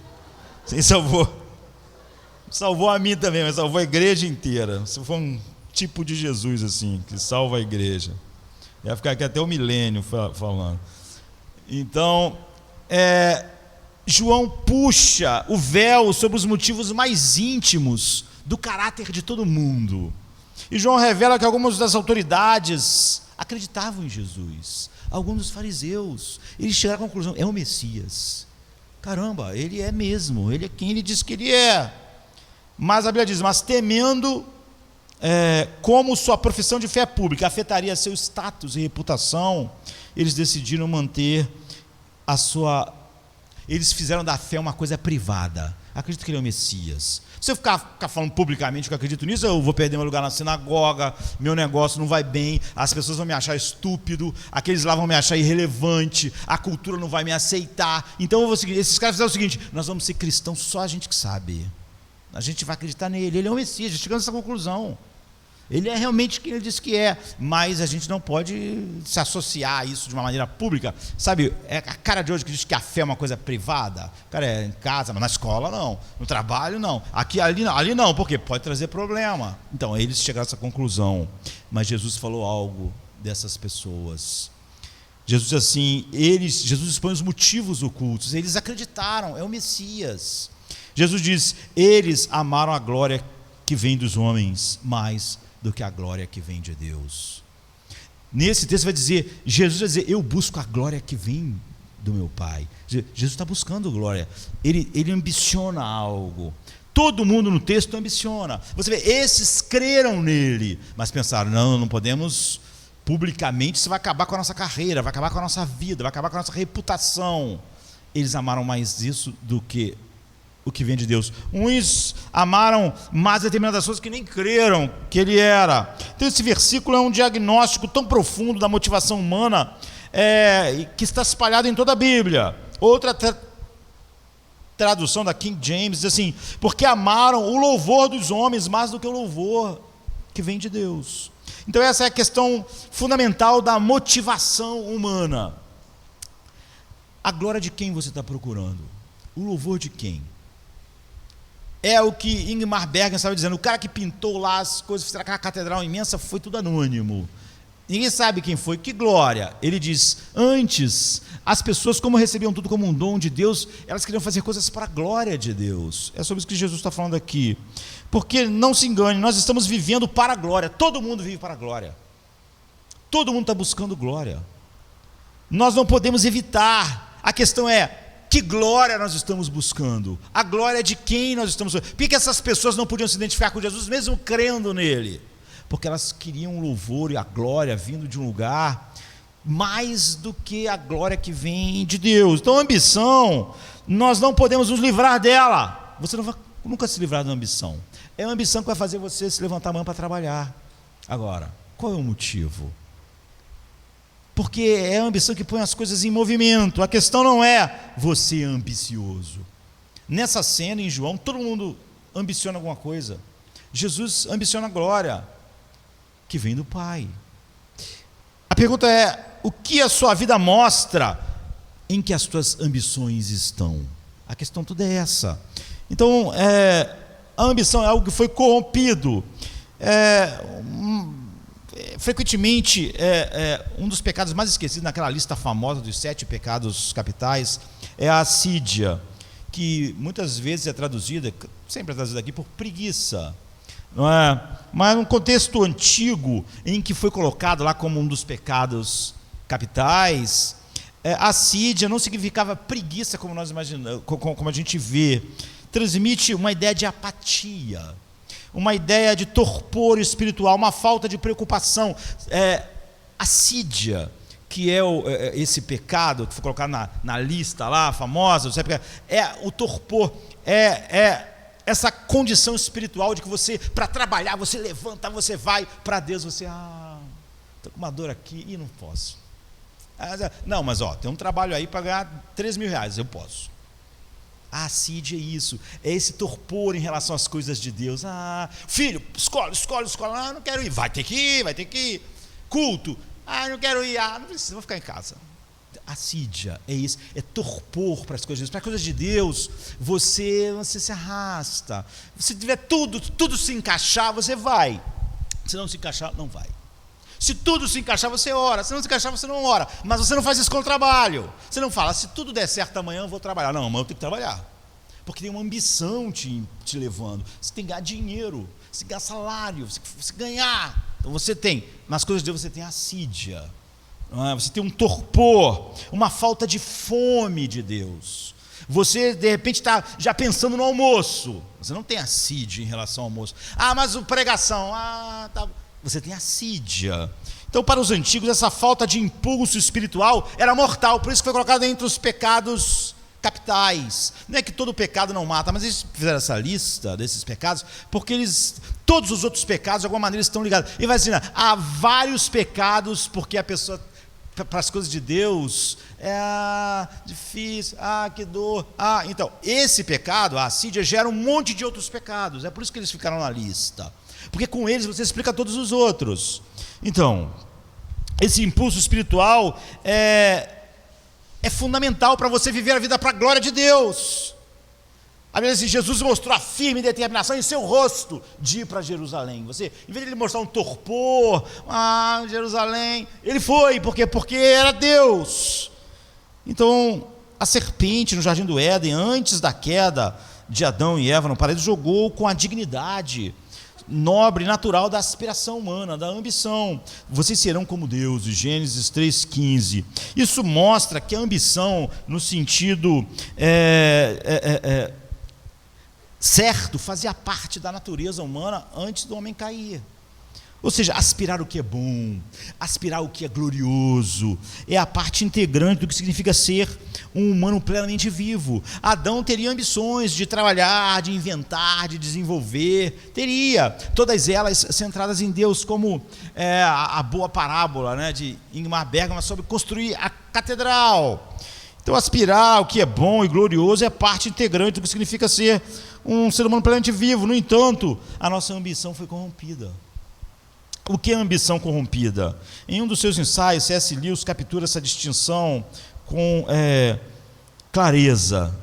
Você salvou a mim também, mas salvou a igreja inteira. Você foi um tipo de Jesus assim, que salva a igreja. Ia ficar aqui até o milênio falando. Então, João puxa o véu sobre os motivos mais íntimos do caráter de todo mundo. E João revela que algumas das autoridades acreditavam em Jesus. Alguns dos fariseus, eles chegaram à conclusão: é o Messias. Caramba, ele é mesmo, ele é quem ele diz que ele é. Mas a Bíblia diz: mas temendo como sua profissão de fé pública afetaria seu status e reputação, eles decidiram manter eles fizeram da fé uma coisa privada. Acredito que ele é o Messias. Se eu ficar falando publicamente que eu acredito nisso, eu vou perder meu lugar na sinagoga, meu negócio não vai bem, as pessoas vão me achar estúpido, aqueles lá vão me achar irrelevante, a cultura não vai me aceitar. Então eu vou seguir. Esses caras fizeram o seguinte: nós vamos ser cristãos, só a gente que sabe. A gente vai acreditar nele, ele é o Messias. Já chegamos a essa conclusão. Ele é realmente quem ele diz que é, mas a gente não pode se associar a isso de uma maneira pública. Sabe, a cara de hoje que diz que a fé é uma coisa privada. Cara, é em casa, mas na escola não, no trabalho não, ali não, porque pode trazer problema. Então eles chegaram a essa conclusão, mas Jesus falou algo dessas pessoas. Jesus diz assim, Jesus expõe os motivos ocultos. Eles acreditaram, é o Messias. Jesus diz: eles amaram a glória que vem dos homens mais do que a glória que vem de Deus. Nesse texto vai dizer, Jesus vai dizer: eu busco a glória que vem do meu Pai. Jesus está buscando glória, ele ambiciona algo. Todo mundo no texto ambiciona. Você vê, esses creram nele, mas pensaram: não podemos publicamente, isso vai acabar com a nossa carreira, vai acabar com a nossa vida, vai acabar com a nossa reputação. eles amaram mais isso do que o que vem de Deus. Uns amaram mais determinadas coisas que nem creram que ele era. Então esse versículo é um diagnóstico tão profundo da motivação humana, que está espalhado em toda a Bíblia. Outra tradução da King James diz assim: porque amaram o louvor dos homens mais do que o louvor que vem de Deus. Então essa é a questão fundamental da motivação humana. A glória de quem você está procurando? O louvor de quem? É o que Ingmar Bergman estava dizendo: o cara que pintou lá as coisas, fizeram aquela catedral imensa, foi tudo anônimo. Ninguém sabe quem foi. Que glória! Ele diz: antes, as pessoas, como recebiam tudo como um dom de Deus, elas queriam fazer coisas para a glória de Deus. É sobre isso que Jesus está falando aqui. Porque, não se engane, nós estamos vivendo para a glória. Todo mundo vive para a glória. Todo mundo está buscando glória. Nós não podemos evitar. A questão é: que glória nós estamos buscando? A glória de quem nós estamos buscando? Por que essas pessoas não podiam se identificar com Jesus, mesmo crendo nele? Porque elas queriam o louvor e a glória vindo de um lugar mais do que a glória que vem de Deus. Então a ambição, nós não podemos nos livrar dela. Você não vai nunca se livrar da ambição. É uma ambição que vai fazer você se levantar amanhã para trabalhar. Agora, qual é o motivo? Porque é a ambição que põe as coisas em movimento. A questão não é você ambicioso. Nessa cena em João, todo mundo ambiciona alguma coisa. Jesus ambiciona a glória que vem do Pai. A pergunta é: o que a sua vida mostra em que as suas ambições estão? A questão toda é essa. Então, a ambição é algo que foi corrompido. Frequentemente, um dos pecados mais esquecidos naquela lista famosa dos 7 pecados capitais é a assídia, que muitas vezes é traduzida, sempre é traduzida aqui, por preguiça, não é? Mas num contexto antigo, em que foi colocado lá como um dos pecados capitais, assídia não significava preguiça como nós imaginamos, como a gente vê. Transmite uma ideia de apatia, uma ideia de torpor espiritual, uma falta de preocupação. Assídia, que é esse pecado que foi colocado na lista lá, famosa, o torpor, essa condição espiritual de que você, para trabalhar, você levanta, você vai, para Deus você, estou com uma dor aqui e não posso. Não, mas tem um trabalho aí para ganhar 3 mil reais, eu posso. A assídia é isso, é esse torpor em relação às coisas de Deus. Filho, escola, não quero ir, vai ter que ir. Culto, não quero ir, não precisa, vou ficar em casa. Assídia é isso, é torpor para as coisas de Deus. Para as coisas de Deus, você se arrasta. Se tiver tudo se encaixar, você vai. Se não se encaixar, não vai. Se tudo se encaixar, você ora. Se não se encaixar, você não ora. Mas você não faz isso com o trabalho. Você não fala: se tudo der certo amanhã, eu vou trabalhar. Não, amanhã eu tenho que trabalhar. Porque tem uma ambição te levando. Você tem que ganhar dinheiro, você ganhar salário, você ganhar. Então você tem, nas coisas de Deus, você tem assídia. Você tem um torpor, uma falta de fome de Deus. Você, de repente, está já pensando no almoço. Você não tem assídia em relação ao almoço. Mas o pregação, tá. Você tem assídia. Então, para os antigos, essa falta de impulso espiritual era mortal. Por isso que foi colocado entre os pecados capitais. Não é que todo pecado não mata, mas eles fizeram essa lista desses pecados porque todos os outros pecados de alguma maneira estão ligados. E vai dizer: há vários pecados porque a pessoa, para as coisas de Deus, difícil, que dor. Então, esse pecado, a assídia, gera um monte de outros pecados. É por isso que eles ficaram na lista. Porque com eles você explica todos os outros. Então, esse impulso espiritual é fundamental para você viver a vida para a glória de Deus. Às vezes Jesus mostrou a firme determinação em seu rosto de ir para Jerusalém. Você, em vez de ele mostrar um torpor, Jerusalém, ele foi, porque era Deus. Então, a serpente no jardim do Éden, antes da queda de Adão e Eva no paraíso, jogou com a dignidade nobre, natural da aspiração humana, da ambição. Vocês serão como Deus, Gênesis 3,15. Isso mostra que a ambição, no sentido certo, fazia parte da natureza humana antes do homem cair. Ou seja, aspirar o que é bom, aspirar o que é glorioso, é a parte integrante do que significa ser um humano plenamente vivo. Adão teria ambições de trabalhar, de inventar, de desenvolver, teria, todas elas centradas em Deus, como a boa parábola, né, de Ingmar Bergman sobre construir a catedral. Então, aspirar o que é bom e glorioso é parte integrante do que significa ser um ser humano plenamente vivo. No entanto, a nossa ambição foi corrompida. O que é ambição corrompida? Em um dos seus ensaios, C.S. Lewis captura essa distinção com clareza.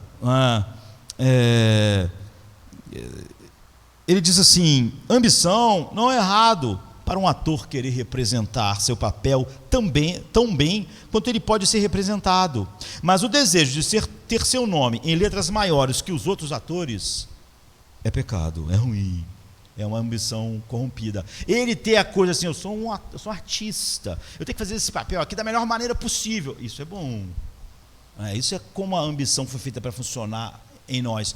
Ele diz assim: ambição não é errado para um ator querer representar seu papel tão bem quanto ele pode ser representado. Mas o desejo de ter seu nome em letras maiores que os outros atores é pecado, é ruim. É uma ambição corrompida. Ele ter a coisa assim: eu sou um artista, eu tenho que fazer esse papel aqui da melhor maneira possível. Isso é bom. Isso é como a ambição foi feita para funcionar em nós.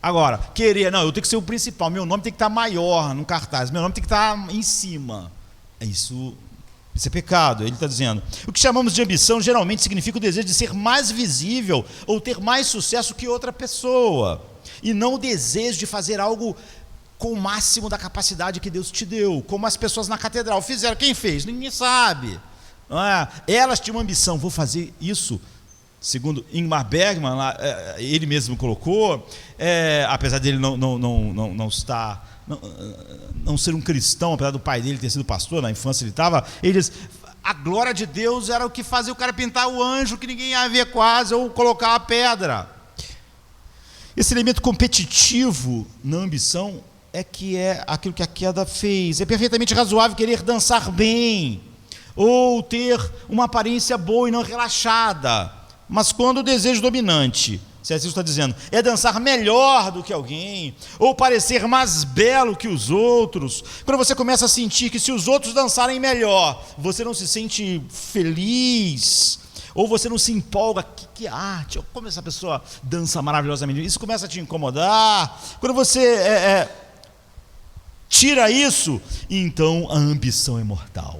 Agora, querer, não, eu tenho que ser o principal, meu nome tem que estar maior no cartaz, meu nome tem que estar em cima. Isso é pecado. Ele está dizendo: o que chamamos de ambição geralmente significa o desejo de ser mais visível ou ter mais sucesso que outra pessoa, e não o desejo de fazer algo com o máximo da capacidade que Deus te deu, como as pessoas na catedral fizeram. Quem fez? Ninguém sabe, não é? Elas tinham uma ambição: vou fazer isso, segundo Ingmar Bergman, ele mesmo colocou, apesar dele não ser um cristão, apesar do pai dele ter sido pastor, na infância ele diz: a glória de Deus era o que fazia o cara pintar o anjo, que ninguém ia ver quase, ou colocar a pedra. Esse elemento competitivo na ambição é aquilo que a queda fez. É perfeitamente razoável querer dançar bem, ou ter uma aparência boa e não relaxada, mas quando o desejo dominante, C.S. está dizendo, é dançar melhor do que alguém, ou parecer mais belo que os outros, quando você começa a sentir que se os outros dançarem melhor, você não se sente feliz, ou você não se empolga: que arte, como essa pessoa dança maravilhosamente, isso começa a te incomodar. Quando você tira isso, então a ambição é mortal.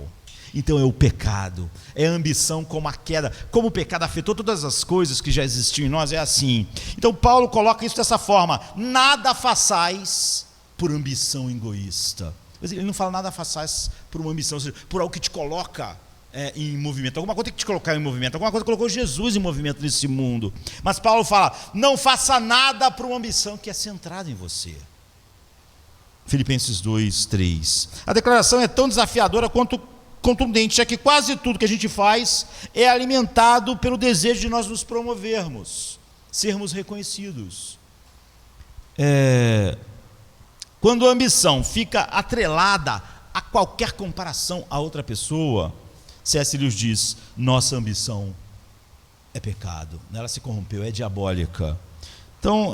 Então é o pecado, é a ambição como a queda, como o pecado afetou todas as coisas que já existiam em nós, é assim. Então Paulo coloca isso dessa forma: nada façais por ambição egoísta. Ele não fala nada façais por uma ambição, ou seja, por algo que te coloca em movimento. Alguma coisa tem que te colocar em movimento, alguma coisa colocou Jesus em movimento nesse mundo. Mas Paulo fala: não faça nada por uma ambição que é centrada em você. Filipenses 2:3. A declaração é tão desafiadora quanto contundente, é que quase tudo que a gente faz é alimentado pelo desejo de nós nos promovermos, sermos reconhecidos. Quando a ambição fica atrelada a qualquer comparação a outra pessoa, C.S. Lewis diz: nossa ambição é pecado, ela se corrompeu, é diabólica. Então,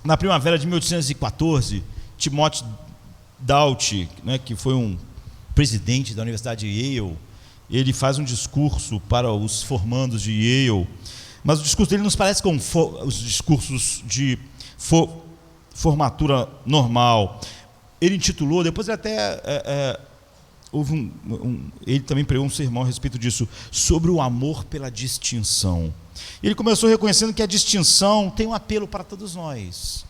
na primavera de 1814, Timothy Doughty, que foi um presidente da Universidade de Yale, ele faz um discurso para os formandos de Yale, mas o discurso dele nos parece com os discursos de formatura normal. Ele intitulou, depois ele até ele também pregou um sermão a respeito disso, sobre o amor pela distinção. Ele começou reconhecendo que a distinção tem um apelo para todos nós.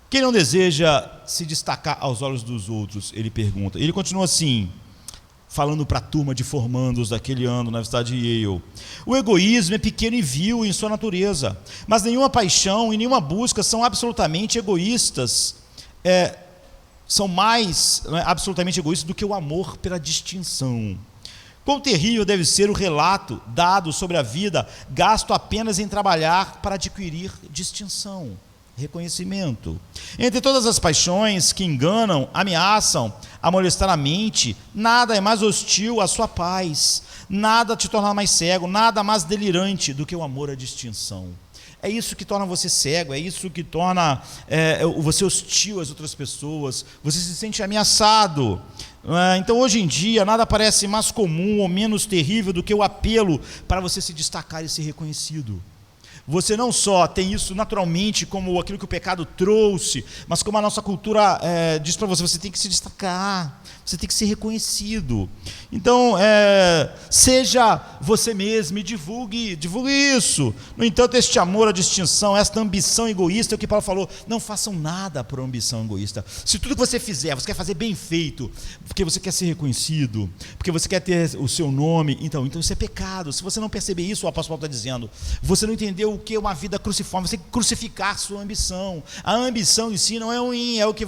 Quem não deseja se destacar aos olhos dos outros? Ele pergunta. Ele continua assim, falando para a turma de formandos daquele ano na Universidade de Yale: o egoísmo é pequeno e vil em sua natureza, mas nenhuma paixão e nenhuma busca são absolutamente egoístas, são mais absolutamente egoístas do que o amor pela distinção. Quão terrível deve ser o relato dado sobre a vida gasto apenas em trabalhar para adquirir distinção, reconhecimento. Entre todas as paixões que enganam, ameaçam, amolectar a mente, nada é mais hostil à sua paz, nada te torna mais cego, nada mais delirante do que o amor à distinção. É isso que torna você cego, é isso que torna você hostil às outras pessoas, você se sente ameaçado. Então, hoje em dia, nada parece mais comum ou menos terrível do que o apelo para você se destacar e ser reconhecido. Você não só tem isso naturalmente como aquilo que o pecado trouxe, mas como a nossa cultura diz para você, você tem que se destacar, você tem que ser reconhecido. Então, seja você mesmo e divulgue isso. No entanto, este amor à distinção, esta ambição egoísta, é o que Paulo falou, não façam nada por ambição egoísta. Se tudo que você fizer, você quer fazer bem feito, porque você quer ser reconhecido, porque você quer ter o seu nome, então isso é pecado. Se você não perceber isso, o apóstolo Paulo está dizendo, você não entendeu o que é uma vida cruciforme, você tem que crucificar sua ambição. A ambição em si não é ruim, é o que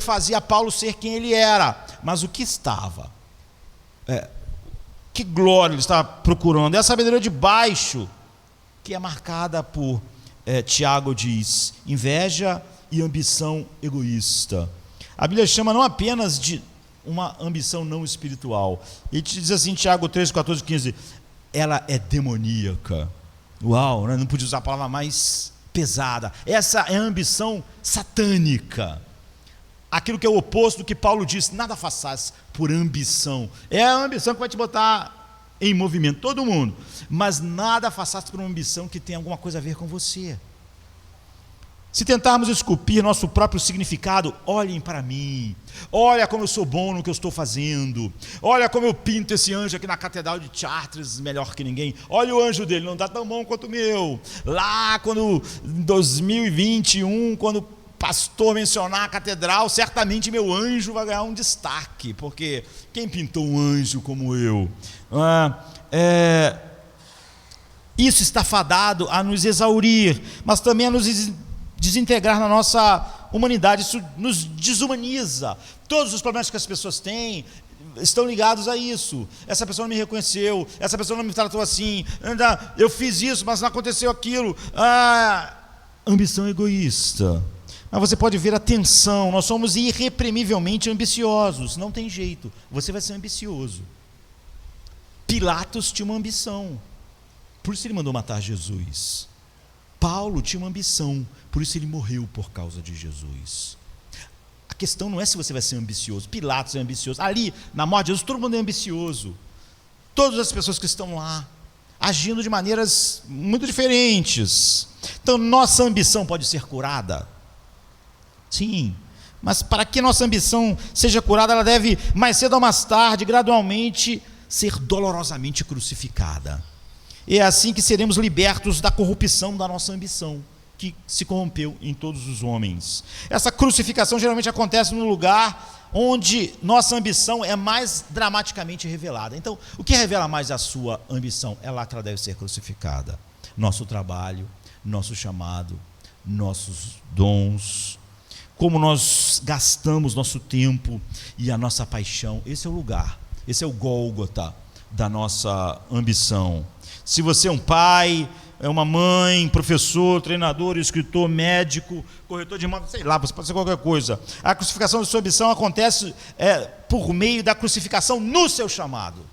fazia Paulo ser quem ele era. Mas o que estava? Que glória ele estava procurando? É a sabedoria de baixo, que é marcada por, Tiago diz, inveja e ambição egoísta. A Bíblia chama não apenas de uma ambição não espiritual. Ele diz assim, Tiago 3, 14, 15, ela é demoníaca. Uau, né? Não podia usar a palavra mais pesada. Essa é a ambição satânica. Aquilo que é o oposto do que Paulo diz, nada façais por ambição. É a ambição que vai te botar em movimento, todo mundo. Mas nada façais por uma ambição que tem alguma coisa a ver com você. Se tentarmos esculpir nosso próprio significado, olhem para mim, olha como eu sou bom no que eu estou fazendo, olha como eu pinto esse anjo aqui na Catedral de Chartres melhor que ninguém, olha o anjo dele, não está tão bom quanto o meu. Lá quando, em 2021, quando o pastor mencionar a catedral, certamente meu anjo vai ganhar um destaque, porque quem pintou um anjo como eu? Isso está fadado a nos exaurir, mas também a nos desintegrar na nossa humanidade. Isso nos desumaniza. Todos os problemas que as pessoas têm estão ligados a isso. Essa pessoa não me reconheceu, essa pessoa não me tratou assim, eu fiz isso, mas não aconteceu aquilo. Ambição egoísta. Mas você pode ver a tensão. Nós somos irreprimivelmente ambiciosos, não tem jeito, você vai ser ambicioso. Pilatos tinha uma ambição, por isso ele mandou matar Jesus. Paulo tinha uma ambição, por isso ele morreu por causa de Jesus. A questão não é se você vai ser ambicioso. Pilatos é ambicioso. Ali, na morte de Jesus, todo mundo é ambicioso. Todas as pessoas que estão lá, agindo de maneiras muito diferentes. Então, nossa ambição pode ser curada? Sim. Mas para que nossa ambição seja curada, ela deve, mais cedo ou mais tarde, gradualmente, ser dolorosamente crucificada. É assim que seremos libertos da corrupção da nossa ambição, que se corrompeu em todos os homens. Essa crucificação geralmente acontece no lugar onde nossa ambição é mais dramaticamente revelada. Então, o que revela mais a sua ambição? É lá que ela deve ser crucificada. Nosso trabalho, nosso chamado, nossos dons, como nós gastamos nosso tempo e a nossa paixão. Esse é o lugar, esse é o Gólgota da nossa ambição. Se você é um pai, é uma mãe, professor, treinador, escritor, médico, corretor de imóveis, sei lá, você pode ser qualquer coisa. A crucificação da sua ambição acontece por meio da crucificação no seu chamado.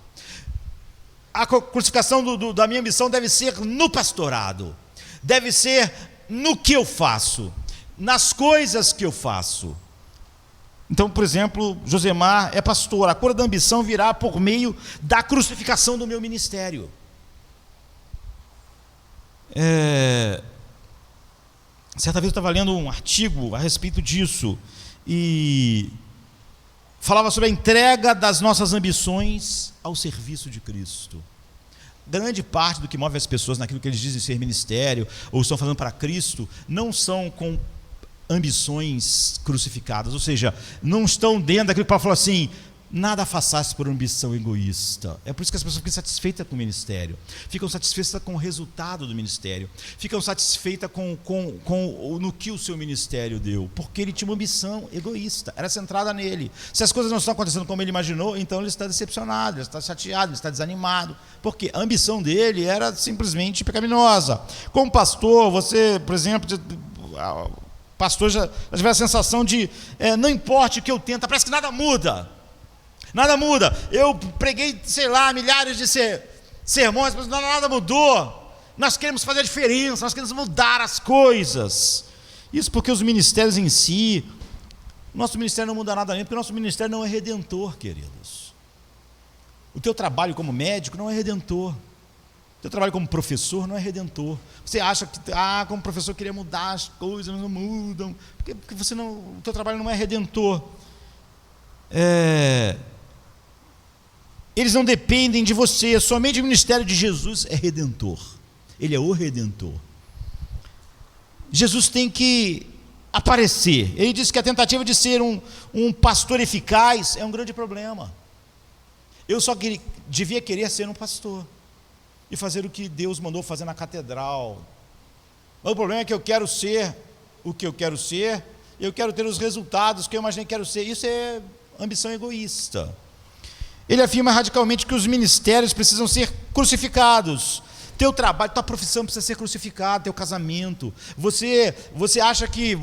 A crucificação da minha ambição deve ser no pastorado, deve ser no que eu faço, nas coisas que eu faço. Então, por exemplo, Josemar é pastor, a cura da ambição virá por meio da crucificação do meu ministério. Certa vez eu estava lendo um artigo a respeito disso e falava sobre a entrega das nossas ambições ao serviço de Cristo. Grande parte do que move as pessoas naquilo que eles dizem ser ministério ou estão fazendo para Cristo não são com ambições crucificadas, ou seja, não estão dentro daquilo que Paulo falou assim, nada façasse por ambição egoísta. É por isso que as pessoas ficam satisfeitas com o ministério, ficam satisfeitas com o resultado do ministério, ficam satisfeitas no que o seu ministério deu, porque ele tinha uma ambição egoísta, era centrada nele. Se as coisas não estão acontecendo como ele imaginou, então ele está decepcionado, ele está chateado, ele está desanimado, porque a ambição dele era simplesmente pecaminosa. Como pastor, você, por exemplo, pastor já tiver a sensação de não importa o que eu tento, parece que nada muda. Nada muda. Eu preguei, sei lá, milhares de sermões, mas nada mudou. Nós queremos fazer a diferença, nós queremos mudar as coisas. Isso porque os ministérios em si, nosso ministério não muda nada nem, porque o nosso ministério não é redentor, queridos. O teu trabalho como médico não é redentor. Teu trabalho como professor não é redentor. Você acha que, como professor queria mudar as coisas, não mudam, porque o teu trabalho não é redentor. Eles não dependem de você, somente o ministério de Jesus é redentor. Ele é o redentor. Jesus tem que aparecer. Ele disse que a tentativa de ser um pastor eficaz é um grande problema. Eu só devia querer ser um pastor e fazer o que Deus mandou fazer na catedral. Mas o problema é que eu quero ser o que eu quero ser, eu quero ter os resultados que eu imaginei que quero ser. Isso é ambição egoísta. Ele afirma radicalmente que os ministérios precisam ser crucificados. Teu trabalho, tua profissão precisa ser crucificada, teu casamento. Você acha que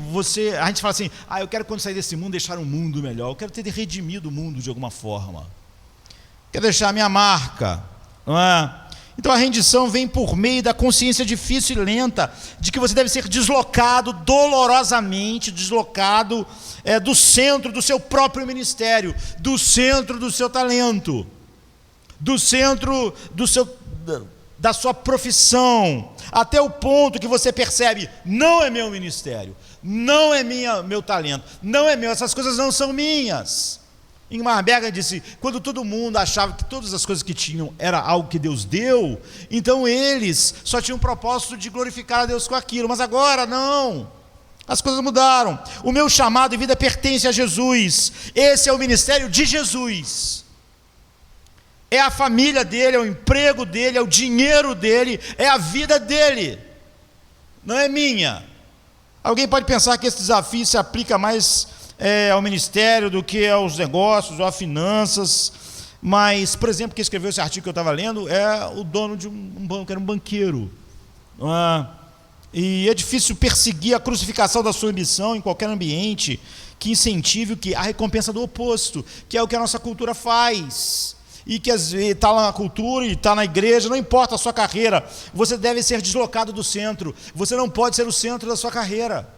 a gente fala assim, eu quero quando sair desse mundo deixar um mundo melhor, eu quero ter redimido o mundo de alguma forma. Quero deixar a minha marca, não é? Então a rendição vem por meio da consciência difícil e lenta de que você deve ser deslocado, dolorosamente deslocado do centro do seu próprio ministério, do centro do seu talento, do centro da sua profissão, até o ponto que você percebe, não é meu ministério, não é meu talento, não é meu, essas coisas não são minhas. Ingmar Bergman disse, quando todo mundo achava que todas as coisas que tinham era algo que Deus deu, então eles só tinham o propósito de glorificar a Deus com aquilo, mas agora não, as coisas mudaram. O meu chamado e vida pertence a Jesus, esse é o ministério de Jesus, é a família dele, é o emprego dele, é o dinheiro dele, é a vida dele, não é minha. Alguém pode pensar que esse desafio se aplica mais ao ministério do que aos negócios ou a finanças, mas, por exemplo, quem escreveu esse artigo que eu estava lendo é o dono de um banco, era um banqueiro, e é difícil perseguir a crucificação da sua ambição em qualquer ambiente que incentive a recompensa do oposto, que é o que a nossa cultura faz, e que está na cultura e está na igreja, não importa a sua carreira, você deve ser deslocado do centro, você não pode ser o centro da sua carreira.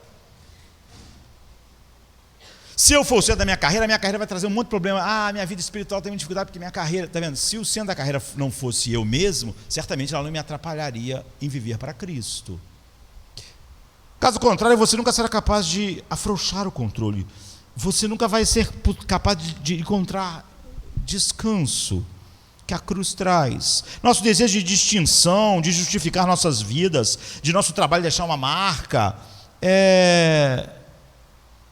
Se eu for o centro da minha carreira vai trazer um monte de problema. Minha vida espiritual tem muita dificuldade porque minha carreira, está vendo? Se o centro da carreira não fosse eu mesmo, certamente ela não me atrapalharia em viver para Cristo. Caso contrário, você nunca será capaz de afrouxar o controle. Você nunca vai ser capaz de encontrar descanso que a cruz traz. Nosso desejo de distinção, de justificar nossas vidas, de nosso trabalho deixar uma marca,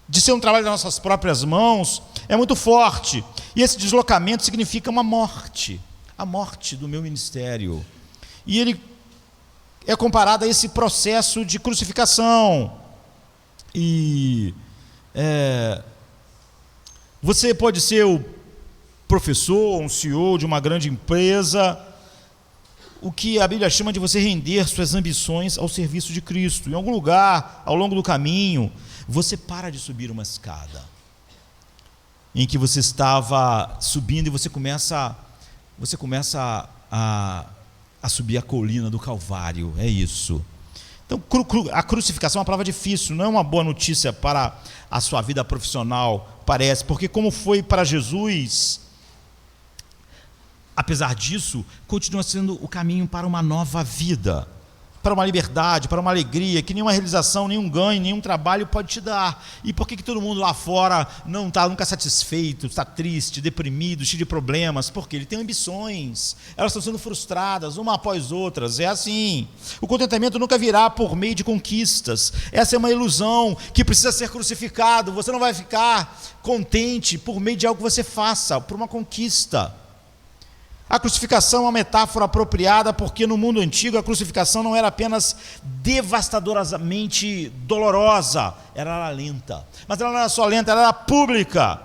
de ser um trabalho das nossas próprias mãos, é muito forte, e esse deslocamento significa uma morte, a morte do meu ministério, e ele é comparado a esse processo de crucificação, e você pode ser o professor, um CEO de uma grande empresa, o que a Bíblia chama de você render suas ambições ao serviço de Cristo, em algum lugar, ao longo do caminho, você para de subir uma escada em que você estava subindo e você começa a subir a colina do Calvário, é isso. Então a crucificação é uma palavra difícil, não é uma boa notícia para a sua vida profissional, parece, porque como foi para Jesus, apesar disso, continua sendo o caminho para uma nova vida, para uma liberdade, para uma alegria que nenhuma realização, nenhum ganho, nenhum trabalho pode te dar. E por que todo mundo lá fora não está nunca satisfeito, está triste, deprimido, cheio de problemas? Porque ele tem ambições, elas estão sendo frustradas, uma após outras, é assim. O contentamento nunca virá por meio de conquistas, essa é uma ilusão que precisa ser crucificado. Você não vai ficar contente por meio de algo que você faça, por uma conquista. A crucificação é uma metáfora apropriada porque no mundo antigo a crucificação não era apenas devastadoramente dolorosa, era lenta. Mas ela não era só lenta, ela era pública.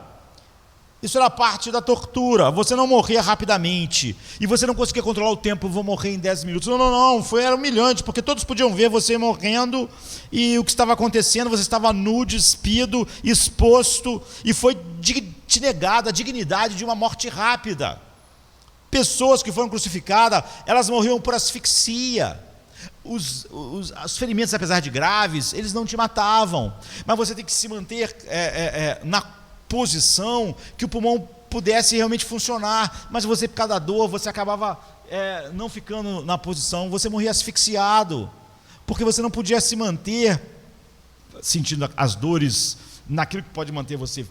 Isso era parte da tortura. Você não morria rapidamente e você não conseguia controlar o tempo, vou morrer em 10 minutos. Não, era humilhante, porque todos podiam ver você morrendo e o que estava acontecendo, você estava nu, despido, exposto, e foi te negada a dignidade de uma morte rápida. Pessoas que foram crucificadas, elas morriam por asfixia. Os ferimentos, apesar de graves, eles não te matavam, mas você tem que se manter na posição que o pulmão pudesse realmente funcionar, mas você, por causa da dor, você acabava não ficando na posição, você morria asfixiado, porque você não podia se manter sentindo as dores naquilo que pode manter você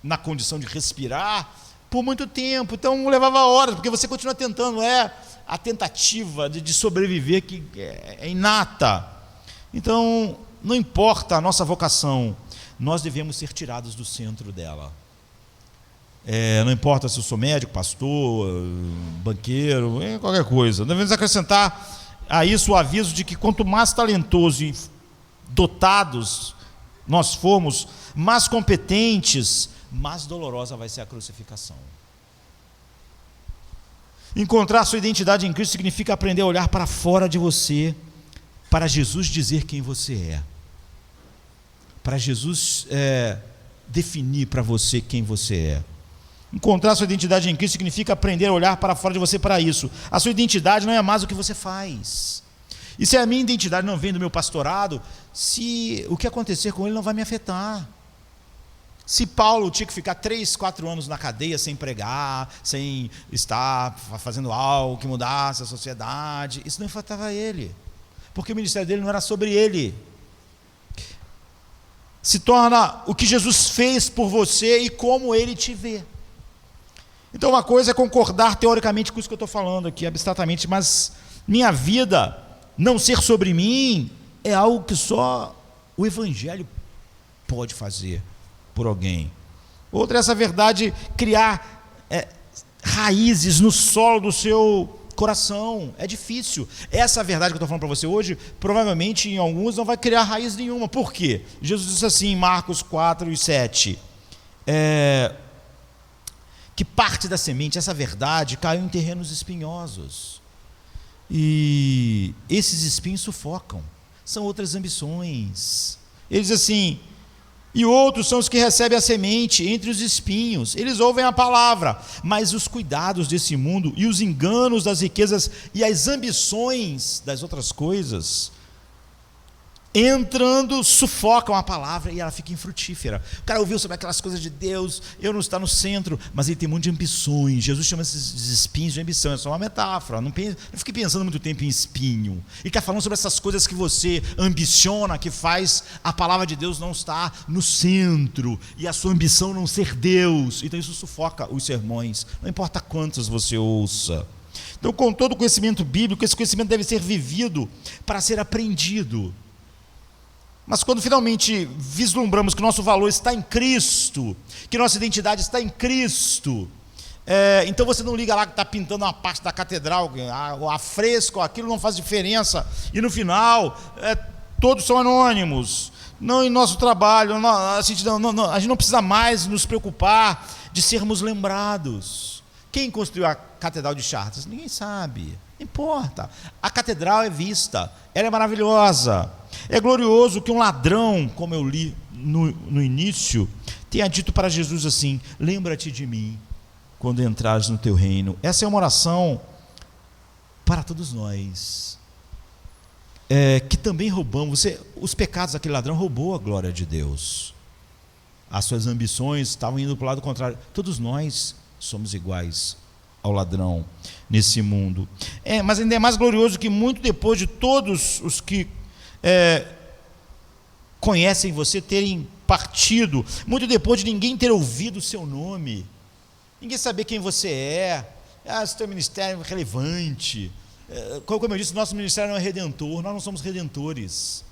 na condição de respirar por muito tempo. Então levava horas, porque você continua tentando, a tentativa de sobreviver que é inata. Então não importa a nossa vocação, nós devemos ser tirados do centro dela. Não importa se eu sou médico, pastor, banqueiro, qualquer coisa. Devemos acrescentar a isso o aviso de que quanto mais talentoso e dotados nós formos, mais competentes, mais dolorosa vai ser a crucificação. Encontrar sua identidade em Cristo significa aprender a olhar para fora de você, para Jesus dizer quem você é, para Jesus definir para você quem você é. Encontrar sua identidade em Cristo significa aprender a olhar para fora de você para isso. A sua identidade não é mais o que você faz. E se a minha identidade não vem do meu pastorado, se o que acontecer com ele não vai me afetar. Se Paulo tinha que ficar 3, 4 anos na cadeia sem pregar, sem estar fazendo algo que mudasse a sociedade, isso não afetava ele, porque o ministério dele não era sobre ele. Se torna o que Jesus fez por você e como ele te vê. Então uma coisa é concordar teoricamente com isso que eu estou falando aqui, abstratamente, mas minha vida não ser sobre mim é algo que só o Evangelho pode fazer por alguém. Outra é essa verdade criar raízes no solo do seu coração. É difícil. Essa verdade que eu estou falando para você hoje, provavelmente em alguns não vai criar raiz nenhuma. Por quê? Jesus disse assim em Marcos 4:7, que parte da semente, essa verdade, caiu em terrenos espinhosos. E esses espinhos sufocam. São outras ambições. Ele diz assim: e outros são os que recebem a semente entre os espinhos. Eles ouvem a palavra, mas os cuidados desse mundo e os enganos das riquezas e as ambições das outras coisas, entrando, sufocam a palavra e ela fica infrutífera. O cara ouviu sobre aquelas coisas de Deus, eu não está no centro, mas ele tem um monte de ambições. Jesus chama esses espinhos de ambição, é só uma metáfora. Não fique pensando muito tempo em espinho. Ele está falando sobre essas coisas que você ambiciona, que faz a palavra de Deus não estar no centro e a sua ambição não ser Deus. Então isso sufoca os sermões, não importa quantos você ouça. Então, com todo o conhecimento bíblico, esse conhecimento deve ser vivido para ser aprendido. Mas quando finalmente vislumbramos que nosso valor está em Cristo, que nossa identidade está em Cristo, então você não liga lá que está pintando uma parte da catedral, a fresco, aquilo não faz diferença, e no final, todos são anônimos. Não em nosso trabalho, a gente não precisa mais nos preocupar de sermos lembrados. Quem construiu a Catedral de Chartres? Ninguém sabe, não importa. A catedral é vista, ela é maravilhosa. É glorioso que um ladrão, como eu li no início, tenha dito para Jesus assim: lembra-te de mim quando entrares no teu reino. Essa é uma oração para todos nós, que também roubamos. Os pecados daquele ladrão roubou a glória de Deus. As suas ambições estavam indo para o lado contrário. Todos nós somos iguais ao ladrão nesse mundo. Mas ainda é mais glorioso que muito depois de todos os que conhecem você terem partido, muito depois de ninguém ter ouvido o seu nome, ninguém saber quem você se teu ministério é relevante, como eu disse, nosso ministério não é redentor, nós não somos redentores.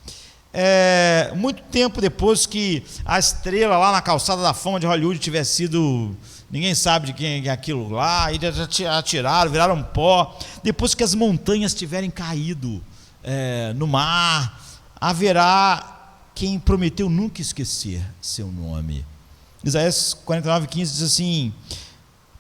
Muito tempo depois que a estrela lá na calçada da fama de Hollywood tiver sido, ninguém sabe de quem é aquilo lá, e já atiraram, viraram pó, depois que as montanhas tiverem caído no mar, haverá quem prometeu nunca esquecer seu nome. Isaías 49:15 diz assim: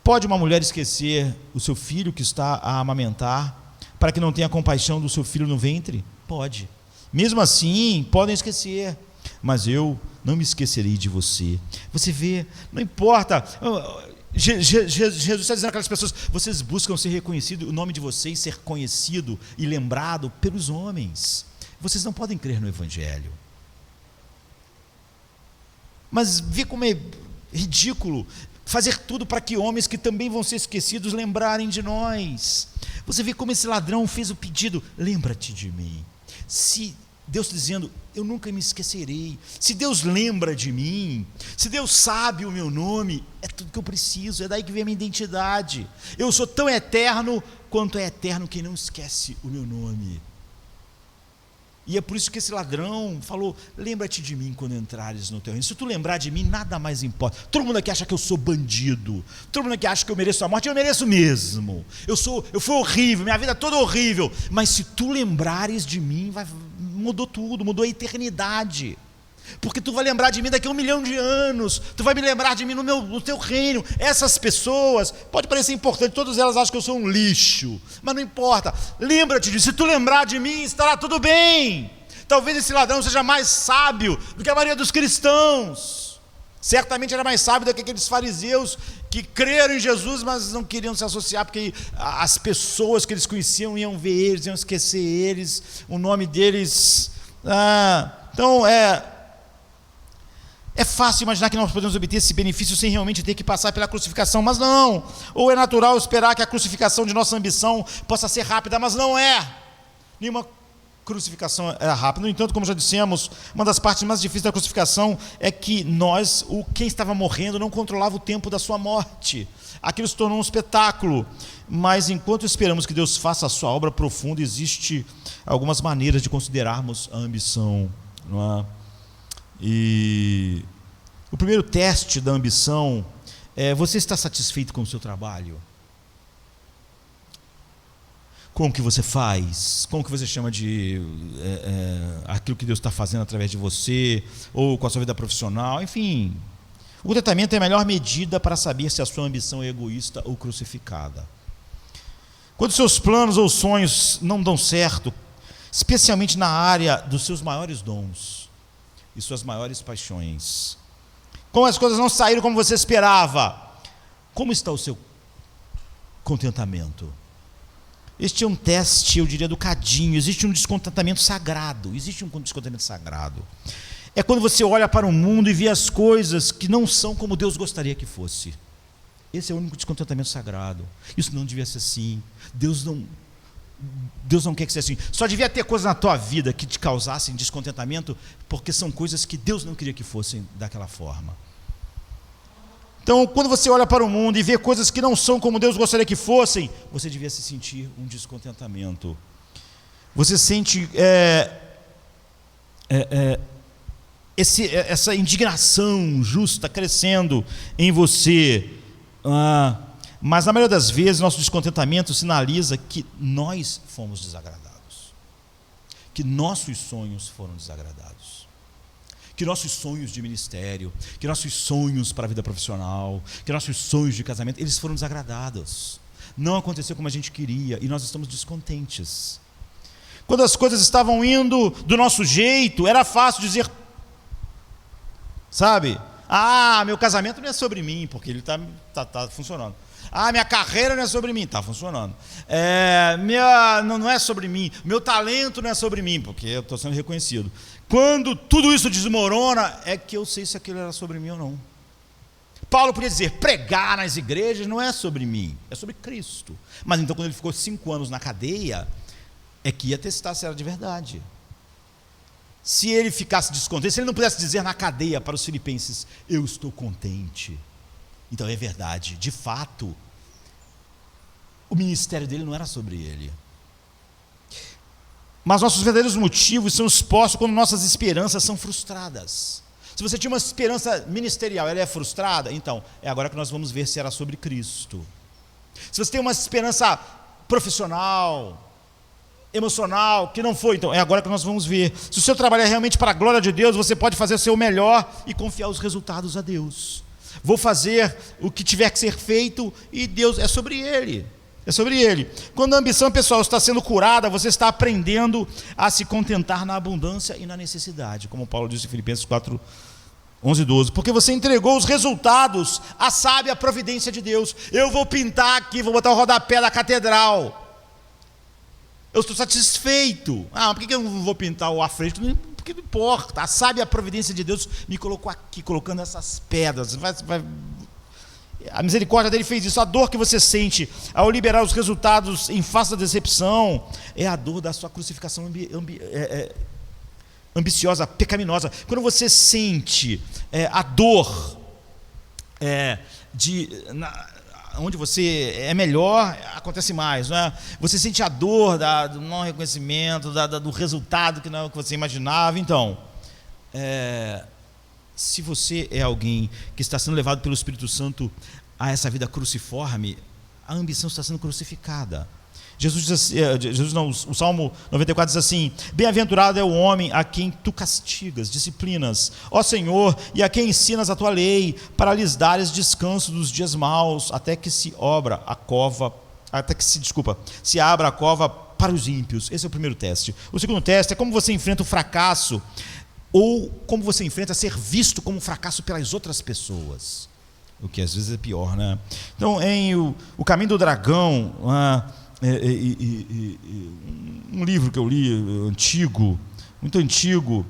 pode uma mulher esquecer o seu filho que está a amamentar, para que não tenha compaixão do seu filho no ventre? Pode. Mesmo assim, podem esquecer, mas eu não me esquecerei de você. Você vê, não importa. Jesus está dizendo àquelas pessoas: vocês buscam ser reconhecido, o nome de vocês ser conhecido e lembrado pelos homens. Vocês não podem crer no Evangelho. Mas vê como é ridículo fazer tudo para que homens que também vão ser esquecidos lembrarem de nós. Você vê como esse ladrão fez o pedido: lembra-te de mim. Se Deus dizendo: eu nunca me esquecerei. Se Deus lembra de mim, se Deus sabe o meu nome, é tudo que eu preciso, é daí que vem a minha identidade. Eu sou tão eterno quanto é eterno quem não esquece o meu nome. E é por isso que esse ladrão falou: lembra-te de mim quando entrares no teu reino. Se tu lembrar de mim, nada mais importa. Todo mundo aqui acha que eu sou bandido, todo mundo aqui acha que eu mereço a morte. Eu mereço mesmo. Eu fui horrível, minha vida toda horrível. Mas se tu lembrares de mim, mudou tudo, mudou a eternidade. Porque tu vai lembrar de mim daqui a 1 milhão de anos. Tu vai me lembrar de mim no teu reino. Essas pessoas, pode parecer importante, todas elas acham que eu sou um lixo, mas não importa. Lembra-te disso. Se tu lembrar de mim, estará tudo bem. Talvez esse ladrão seja mais sábio do que a maioria dos cristãos. Certamente era mais sábio do que aqueles fariseus que creram em Jesus, mas não queriam se associar, porque as pessoas que eles conheciam iam ver eles, iam esquecer eles, o nome deles. Então é fácil imaginar que nós podemos obter esse benefício sem realmente ter que passar pela crucificação, mas não. Ou é natural esperar que a crucificação de nossa ambição possa ser rápida, mas não é. Nenhuma crucificação é rápida. No entanto, como já dissemos, uma das partes mais difíceis da crucificação é que quem estava morrendo, não controlava o tempo da sua morte. Aquilo se tornou um espetáculo. Mas enquanto esperamos que Deus faça a sua obra profunda, existem algumas maneiras de considerarmos a ambição, não é? E o primeiro teste da ambição é: você está satisfeito com o seu trabalho? Com o que você faz? Com o que você chama de aquilo que Deus está fazendo através de você? Ou com a sua vida profissional? Enfim, o contentamento é a melhor medida para saber se a sua ambição é egoísta ou crucificada. Quando seus planos ou sonhos não dão certo, especialmente na área dos seus maiores dons e suas maiores paixões, como as coisas não saíram como você esperava, como está o seu contentamento? Este é um teste, eu diria, do cadinho. Existe um descontentamento sagrado. É quando você olha para o mundo e vê as coisas que não são como Deus gostaria que fosse. Esse é o único descontentamento sagrado. Isso não devia ser assim. Deus não quer que seja assim. Só devia ter coisas na tua vida que te causassem descontentamento, porque são coisas que Deus não queria que fossem daquela forma. Então, quando você olha para o mundo e vê coisas que não são como Deus gostaria que fossem, você devia se sentir um descontentamento. Você sente essa indignação justa crescendo em você. Mas na maioria das vezes nosso descontentamento sinaliza que nós fomos desagradados, que nossos sonhos foram desagradados, que nossos sonhos de ministério, que nossos sonhos para a vida profissional, que nossos sonhos de casamento, eles foram desagradados. Não aconteceu como a gente queria e nós estamos descontentes. Quando as coisas estavam indo do nosso jeito, era fácil dizer, sabe? Meu casamento não é sobre mim, porque ele está funcionando. Minha carreira não é sobre mim, está funcionando. Não é sobre mim. Meu talento não é sobre mim, porque eu estou sendo reconhecido. Quando tudo isso desmorona, é que eu sei se aquilo era sobre mim ou não. Paulo podia dizer: pregar nas igrejas não é sobre mim, é sobre Cristo. Mas então, quando ele ficou 5 anos na cadeia, é que ia testar se era de verdade. Se ele ficasse descontente, se ele não pudesse dizer na cadeia para os filipenses: eu estou contente, então é verdade, de fato, o ministério dele não era sobre ele. Mas nossos verdadeiros motivos são expostos quando nossas esperanças são frustradas. Se você tinha uma esperança ministerial, ela é frustrada, então é agora que nós vamos ver se era sobre Cristo. Se você tem uma esperança profissional, emocional, que não foi, então é agora que nós vamos ver. Se o seu trabalho é realmente para a glória de Deus, você pode fazer o seu melhor e confiar os resultados a Deus. Vou fazer o que tiver que ser feito e Deus, é sobre Ele. É sobre Ele. Quando a ambição pessoal está sendo curada, você está aprendendo a se contentar na abundância e na necessidade, como Paulo disse em Filipenses 4, 11 e 12, porque você entregou os resultados à sábia providência de Deus. Eu vou pintar aqui, vou botar o rodapé da catedral. Eu estou satisfeito. Por que eu não vou pintar o à frente? Porque não importa. A sábia providência de Deus me colocou aqui, colocando essas pedras. A misericórdia dele fez isso. A dor que você sente ao liberar os resultados em face da decepção é a dor da sua crucificação ambiciosa, pecaminosa. Quando você sente a dor onde você é melhor, acontece mais, não é? Você sente a dor do não reconhecimento, do resultado que não é o que você imaginava. Então, se você é alguém que está sendo levado pelo Espírito Santo a essa vida cruciforme, a ambição está sendo crucificada. O Salmo 94 diz assim: bem-aventurado é o homem a quem tu castigas, disciplinas, ó Senhor, e a quem ensinas a tua lei, para lhes dares descanso dos dias maus, até que se abra a cova para os ímpios. Esse é o primeiro teste. O segundo teste é como você enfrenta o fracasso, ou como você enfrenta ser visto como um fracasso pelas outras pessoas, o que às vezes é pior, né? Então, em o Caminho do Dragão, um livro que eu li, muito antigo,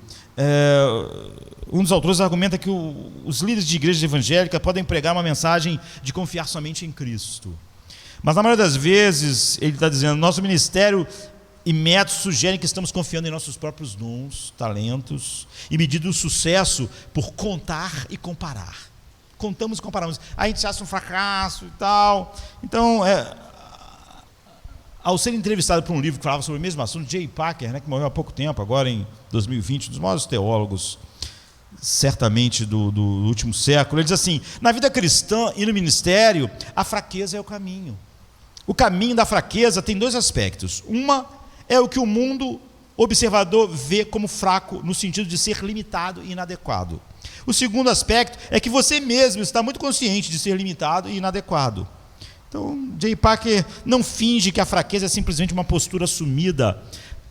um dos autores argumenta que os líderes de igreja evangélica podem pregar uma mensagem de confiar somente em Cristo, mas na maioria das vezes ele está dizendo: nosso ministério e métodos sugerem que estamos confiando em nossos próprios dons, talentos, e medindo o sucesso por contar e comparar. Contamos e comparamos, a gente acha um fracasso e tal. Então, ao ser entrevistado por um livro que falava sobre o mesmo assunto, J. Packer, que morreu há pouco tempo, agora em 2020, um dos maiores teólogos, certamente do último século, ele diz assim: na vida cristã e no ministério, a fraqueza é o caminho. O caminho da fraqueza tem dois aspectos. Uma é o que o mundo observador vê como fraco, no sentido de ser limitado e inadequado. O segundo aspecto é que você mesmo está muito consciente de ser limitado e inadequado. Então, J. Packer não finge que a fraqueza é simplesmente uma postura assumida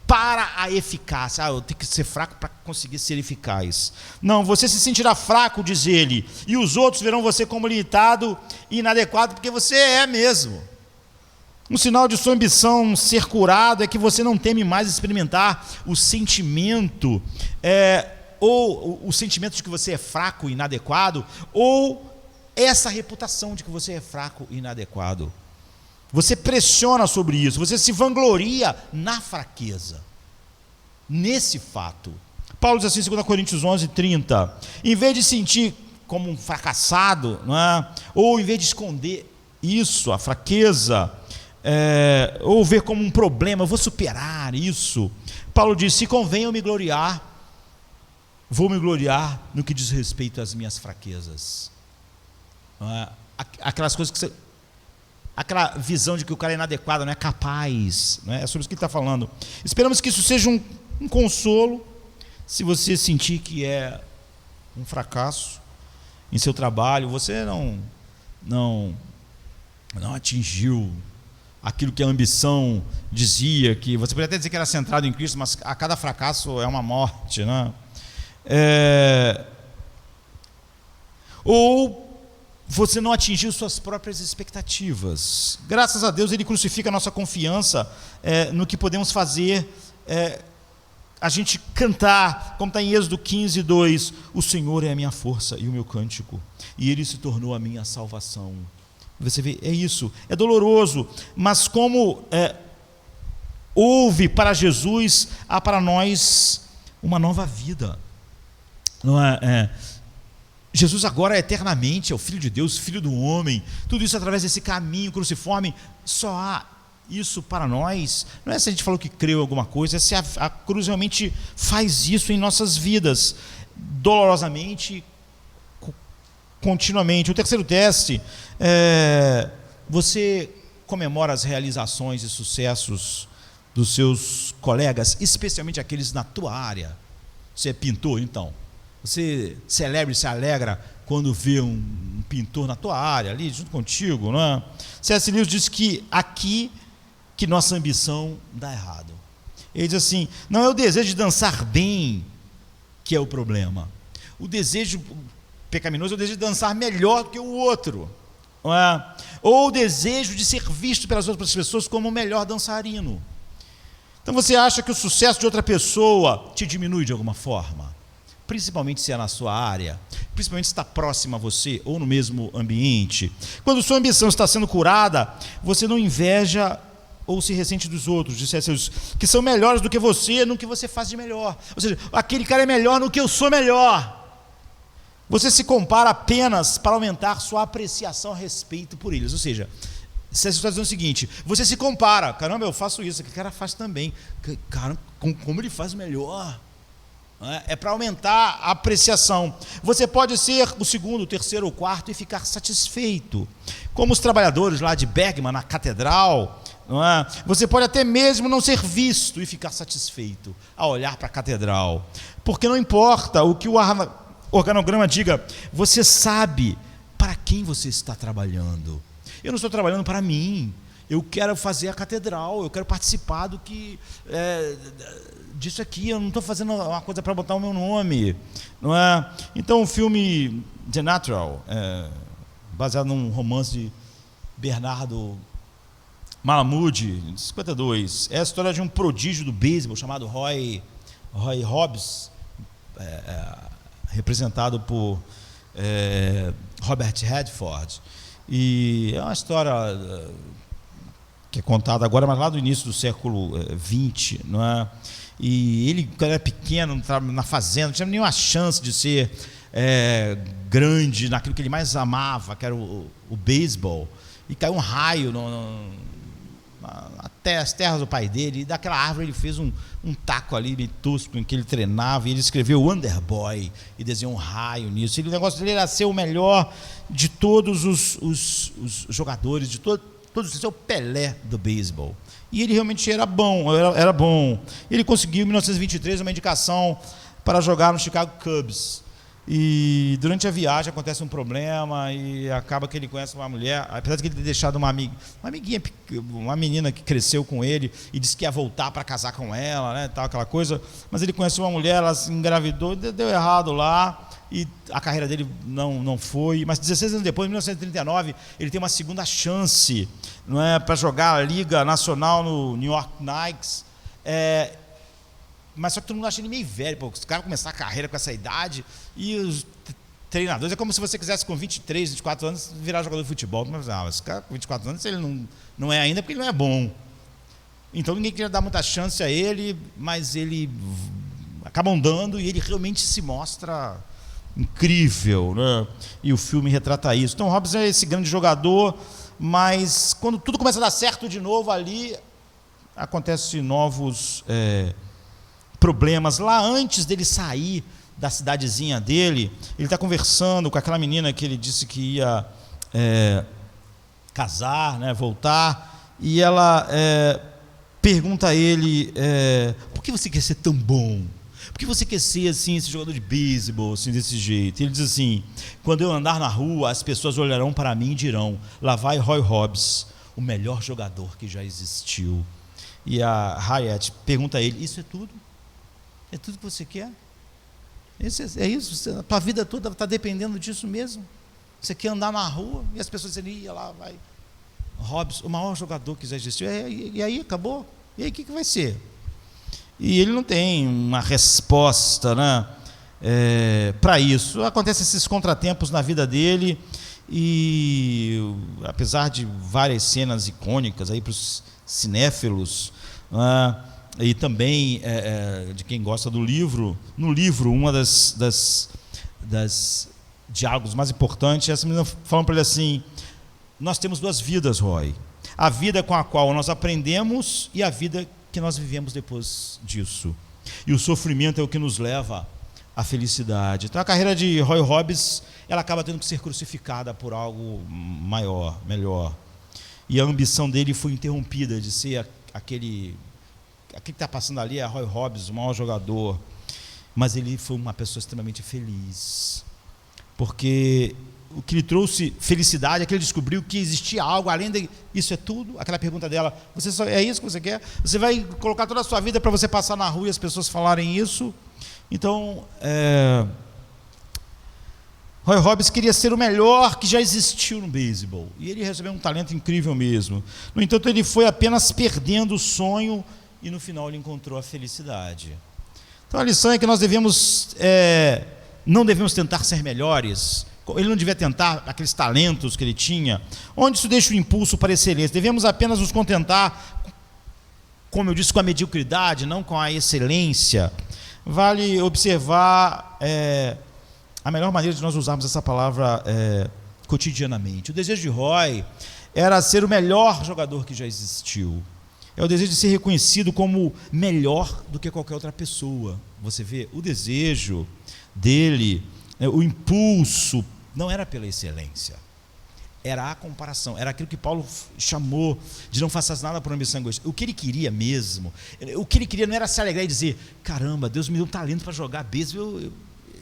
para a eficácia. Eu tenho que ser fraco para conseguir ser eficaz. Não, você se sentirá fraco, diz ele, e os outros verão você como limitado e inadequado, porque você é mesmo. Um sinal de sua ambição ser curado é que você não teme mais experimentar o sentimento, ou o sentimento de que você é fraco e inadequado, ou essa reputação de que você é fraco e inadequado. Você pressiona sobre isso, você se vangloria na fraqueza, nesse fato. Paulo diz assim em 2 Coríntios 11:30, em vez de sentir como um fracassado, não é? Ou em vez de esconder isso, a fraqueza, ou ver como um problema, eu vou superar isso, Paulo diz: se convém eu me gloriar, vou me gloriar no que diz respeito às minhas fraquezas. Aquelas coisas que aquela visão de que o cara é inadequado, não é capaz, não é? É sobre isso que ele está falando. Esperamos que isso seja um consolo, se você sentir que é um fracasso em seu trabalho, você não atingiu aquilo que a ambição dizia, que você poderia até dizer que era centrado em Cristo, mas a cada fracasso é uma morte, né? Ou você não atingiu suas próprias expectativas. Graças a Deus, Ele crucifica a nossa confiança no que podemos fazer, a gente cantar, como está em Êxodo 15:2, o Senhor é a minha força e o meu cântico, e Ele se tornou a minha salvação. Você vê, é isso, é doloroso, mas como houve para Jesus, há para nós uma nova vida, não é? Jesus agora eternamente é o Filho de Deus, Filho do homem, tudo isso através desse caminho cruciforme. Só há isso para nós, não é se a gente falou que creu em alguma coisa, é se a cruz realmente faz isso em nossas vidas, dolorosamente, continuamente. O terceiro teste, você comemora as realizações e sucessos dos seus colegas, especialmente aqueles na tua área. Você é pintor, então você celebra e se alegra quando vê um pintor na tua área, ali junto contigo, não é? C.S. Lewis diz que aqui que nossa ambição dá errado. Ele diz assim: não é o desejo de dançar bem que é o problema. O desejo pecaminoso é o desejo de dançar melhor que o outro, não é? Ou o desejo de ser visto pelas outras pessoas como o melhor dançarino. Então você acha que o sucesso de outra pessoa te diminui de alguma forma? principalmente se é na sua área, principalmente se está próximo a você ou no mesmo ambiente. Quando sua ambição está sendo curada, você não inveja ou se ressente dos outros, que são melhores do que você no que você faz de melhor. Ou seja, aquele cara é melhor no que eu sou melhor. Você se compara apenas para aumentar sua apreciação a respeito por eles. Ou seja, você está dizendo o seguinte: você se compara, caramba, eu faço isso, aquele cara faz também, cara, como ele faz melhor. É para aumentar a apreciação. Você pode ser o segundo, o terceiro ou quarto e ficar satisfeito, como os trabalhadores lá de Bergman na catedral, não é? Você pode até mesmo não ser visto e ficar satisfeito ao olhar para a catedral, porque não importa o que o organograma diga, você sabe para quem você está trabalhando. Eu não estou trabalhando para mim, eu quero fazer a catedral, eu quero participar do que disso aqui, eu não estou fazendo uma coisa para botar o meu nome, não é? Então o filme The Natural, baseado num romance de Bernardo Malamud, de 52, é a história de um prodígio do beisebol chamado Roy Hobbs, representado por Robert Redford, e é uma história que é contada agora, mas lá do início do século XX, não é? E ele, quando era pequeno, na fazenda, não tinha nenhuma chance de ser grande naquilo que ele mais amava, que era o beisebol, e caiu um raio até as terras do pai dele, e daquela árvore ele fez um taco ali, meio tosco, em que ele treinava, e ele escreveu Wonder Boy, e desenhou um raio nisso. E o negócio dele era ser o melhor de todos os jogadores, de todos, ser o Pelé do beisebol. E ele realmente era bom. Ele conseguiu, em 1923, uma indicação para jogar no Chicago Cubs. E durante a viagem acontece um problema e acaba que ele conhece uma mulher, apesar de ele ter deixado uma amiguinha, uma menina que cresceu com ele e disse que ia voltar para casar com ela, né, tal, aquela coisa, mas ele conheceu uma mulher, ela se engravidou, deu errado lá e a carreira dele não foi, mas 16 anos depois, em 1939, ele tem uma segunda chance, não é, para jogar a Liga Nacional no New York Knicks, mas só que todo mundo acha ele meio velho, pô, os caras começar a carreira com essa idade, e os treinadores, é como se você quisesse com 23, 24 anos virar jogador de futebol. Mas esse cara com 24 anos ele não é ainda porque ele não é bom. Então ninguém queria dar muita chance a ele, mas ele acabam dando e ele realmente se mostra incrível, né? E o filme retrata isso. Então Hobbs é esse grande jogador, mas quando tudo começa a dar certo de novo ali, acontecem novos problemas. Lá antes dele sair da cidadezinha dele, ele está conversando com aquela menina que ele disse que ia casar, né, voltar, e ela pergunta a ele, por que você quer ser tão bom? Por que você quer ser assim, esse jogador de beisebol, assim, desse jeito? E ele diz assim: quando eu andar na rua, as pessoas olharão para mim e dirão, lá vai Roy Hobbs, o melhor jogador que já existiu. E a Harriet pergunta a ele, isso é tudo? É tudo que você quer? É isso? A tua vida toda está dependendo disso mesmo? Você quer andar na rua e as pessoas dizem, lá vai Hobbs, o maior jogador que já existiu. E aí, acabou? E aí, o que vai ser? E ele não tem uma resposta, né, para isso. Acontecem esses contratempos na vida dele e, apesar de várias cenas icônicas aí para os cinéfilos, né, e também de quem gosta do livro, no livro, uma das diálogos mais importantes, essa menina falando para ele assim: nós temos duas vidas, Roy, a vida com a qual nós aprendemos e a vida que nós vivemos depois disso, e o sofrimento é o que nos leva à felicidade. Então a carreira de Roy Hobbs, ela acaba tendo que ser crucificada por algo maior, melhor, e a ambição dele foi interrompida de ser aquele que está passando ali é Roy Hobbs, o maior jogador, mas ele foi uma pessoa extremamente feliz, porque o que lhe trouxe felicidade é que ele descobriu que existia algo além de isso é tudo. Aquela pergunta dela, é isso que você quer? Você vai colocar toda a sua vida para você passar na rua e as pessoas falarem isso? Então, Roy Hobbs queria ser o melhor que já existiu no beisebol, e ele recebeu um talento incrível mesmo. No entanto, ele foi apenas perdendo o sonho, e no final ele encontrou a felicidade. Então a lição é que nós não devemos tentar ser melhores. Ele não devia tentar aqueles talentos que ele tinha. Onde isso deixa o impulso para a excelência? Devemos apenas nos contentar, como eu disse, com a mediocridade, não com a excelência. Vale observar a melhor maneira de nós usarmos essa palavra cotidianamente. O desejo de Roy era ser o melhor jogador que já existiu. É o desejo de ser reconhecido como melhor do que qualquer outra pessoa. Você vê, o desejo dele, o impulso, não era pela excelência, era a comparação, era aquilo que Paulo chamou de não faças nada por ambição egoísta. O que ele queria mesmo, o que ele queria não era se alegrar e dizer, caramba, Deus me deu um talento para jogar beisebol,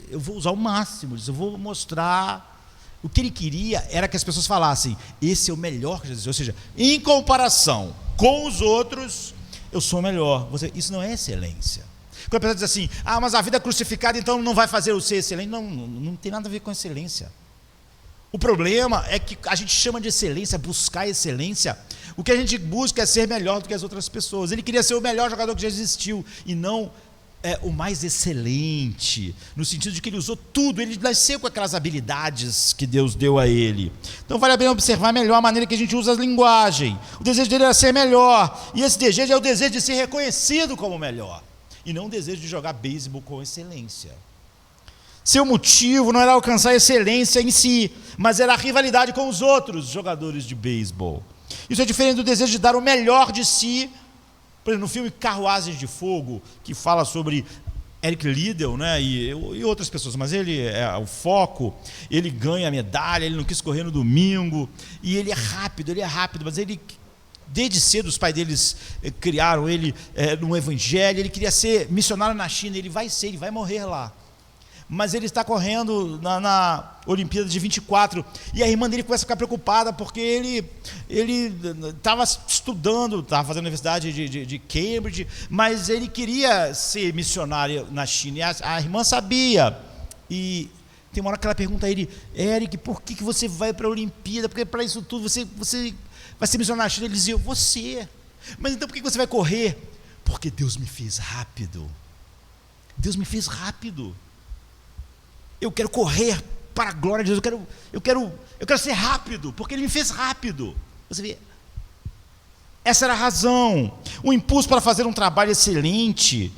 eu vou usar o máximo, eu vou mostrar. O que ele queria era que as pessoas falassem, esse é o melhor que Jesus, ou seja, em comparação com os outros, eu sou melhor. Isso não é excelência. Quando a pessoa diz assim, mas a vida é crucificada, então não vai fazer eu ser excelente. Não tem nada a ver com excelência. O problema é que a gente chama de excelência, buscar excelência. O que a gente busca é ser melhor do que as outras pessoas. Ele queria ser o melhor jogador que já existiu, e não o mais excelente, no sentido de que ele usou tudo, ele nasceu com aquelas habilidades que Deus deu a ele. Então vale a pena observar melhor a maneira que a gente usa a linguagem. O desejo dele era ser melhor, e esse desejo é o desejo de ser reconhecido como melhor, e não o desejo de jogar beisebol com excelência. Seu motivo não era alcançar a excelência em si, mas era a rivalidade com os outros jogadores de beisebol. Isso é diferente do desejo de dar o melhor de si. Por exemplo, no filme Carruagens de Fogo, que fala sobre Eric Liddell, né, e outras pessoas, mas ele é o foco, ele ganha a medalha, ele não quis correr no domingo, e ele é rápido, mas ele, desde cedo, os pais deles criaram ele no evangelho, ele queria ser missionário na China, ele vai morrer lá. Mas ele está correndo na Olimpíada de 24, e a irmã dele começa a ficar preocupada, porque ele estava estudando, estava fazendo a universidade de Cambridge, mas ele queria ser missionário na China, e a irmã sabia, e tem uma hora que ela pergunta a ele, Eric, por que você vai para a Olimpíada, porque para isso tudo você vai ser missionário na China? Ele dizia, você, mas então por que você vai correr? Porque Deus me fez rápido, Deus me fez rápido. Eu quero correr para a glória de Deus, eu quero ser rápido, porque Ele me fez rápido. Você vê, essa era a razão. O impulso para fazer um trabalho excelente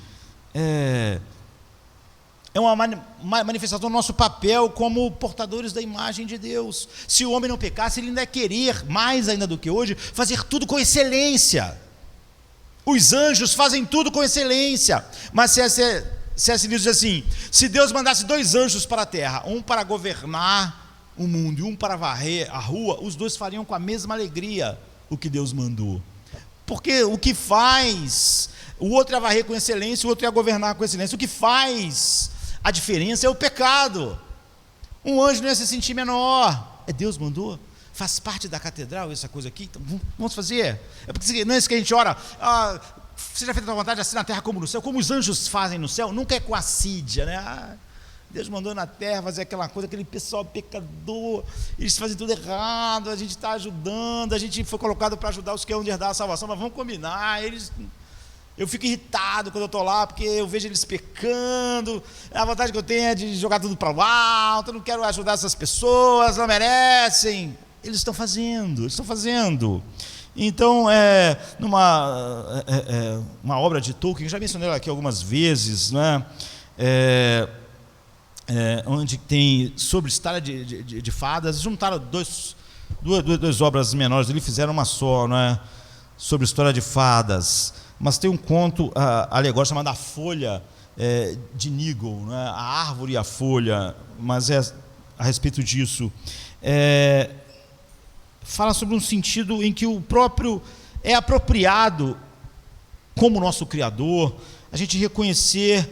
é uma manifestação do nosso papel como portadores da imagem de Deus. Se o homem não pecasse, ele ainda ia querer, mais ainda do que hoje, fazer tudo com excelência. Os anjos fazem tudo com excelência, mas C.S. Lewis diz assim, se Deus mandasse 2 anjos para a terra, um para governar o mundo e um para varrer a rua, os 2 fariam com a mesma alegria o que Deus mandou. Porque o que faz, o outro ia varrer com excelência, o outro ia governar com excelência. O que faz a diferença é o pecado. Um anjo não ia se sentir menor. Deus mandou. Faz parte da catedral essa coisa aqui, então vamos fazer. É porque não é isso que a gente ora, seja feita a tua vontade, assim na terra como no céu, como os anjos fazem no céu, nunca é com assídia, né? Deus mandou na terra fazer aquela coisa, aquele pessoal pecador, eles fazem tudo errado, a gente está ajudando, a gente foi colocado para ajudar os que hão de herdar a salvação, mas vamos combinar, eu fico irritado quando eu estou lá, porque eu vejo eles pecando, a vontade que eu tenho é de jogar tudo para o alto, eu não quero ajudar essas pessoas, não merecem. Eles estão fazendo. Então, uma obra de Tolkien, eu já mencionei ela aqui algumas vezes, né? Onde tem sobre história de fadas, juntaram duas obras menores, eles fizeram uma só, né? Sobre história de fadas, mas tem um conto alegórico chamado A Folha de Nigel, né? A Árvore e a Folha, mas é a respeito disso. Fala sobre um sentido em que o próprio é apropriado como nosso Criador, a gente reconhecer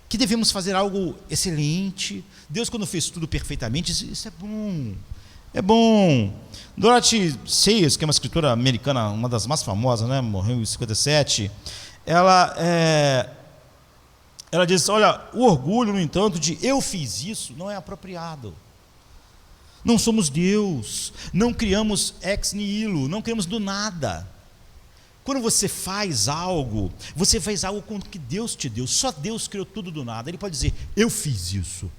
que devemos fazer algo excelente. Deus, quando fez tudo perfeitamente, isso é bom. Dorothy Sayers, que é uma escritora americana, uma das mais famosas, né? Morreu em 57, ela diz, olha, o orgulho, no entanto, de eu fiz isso, não é apropriado. Não somos Deus, não criamos ex nihilo, não criamos do nada. Quando você faz algo com o que Deus te deu. Só Deus criou tudo do nada. Ele pode dizer, eu fiz isso.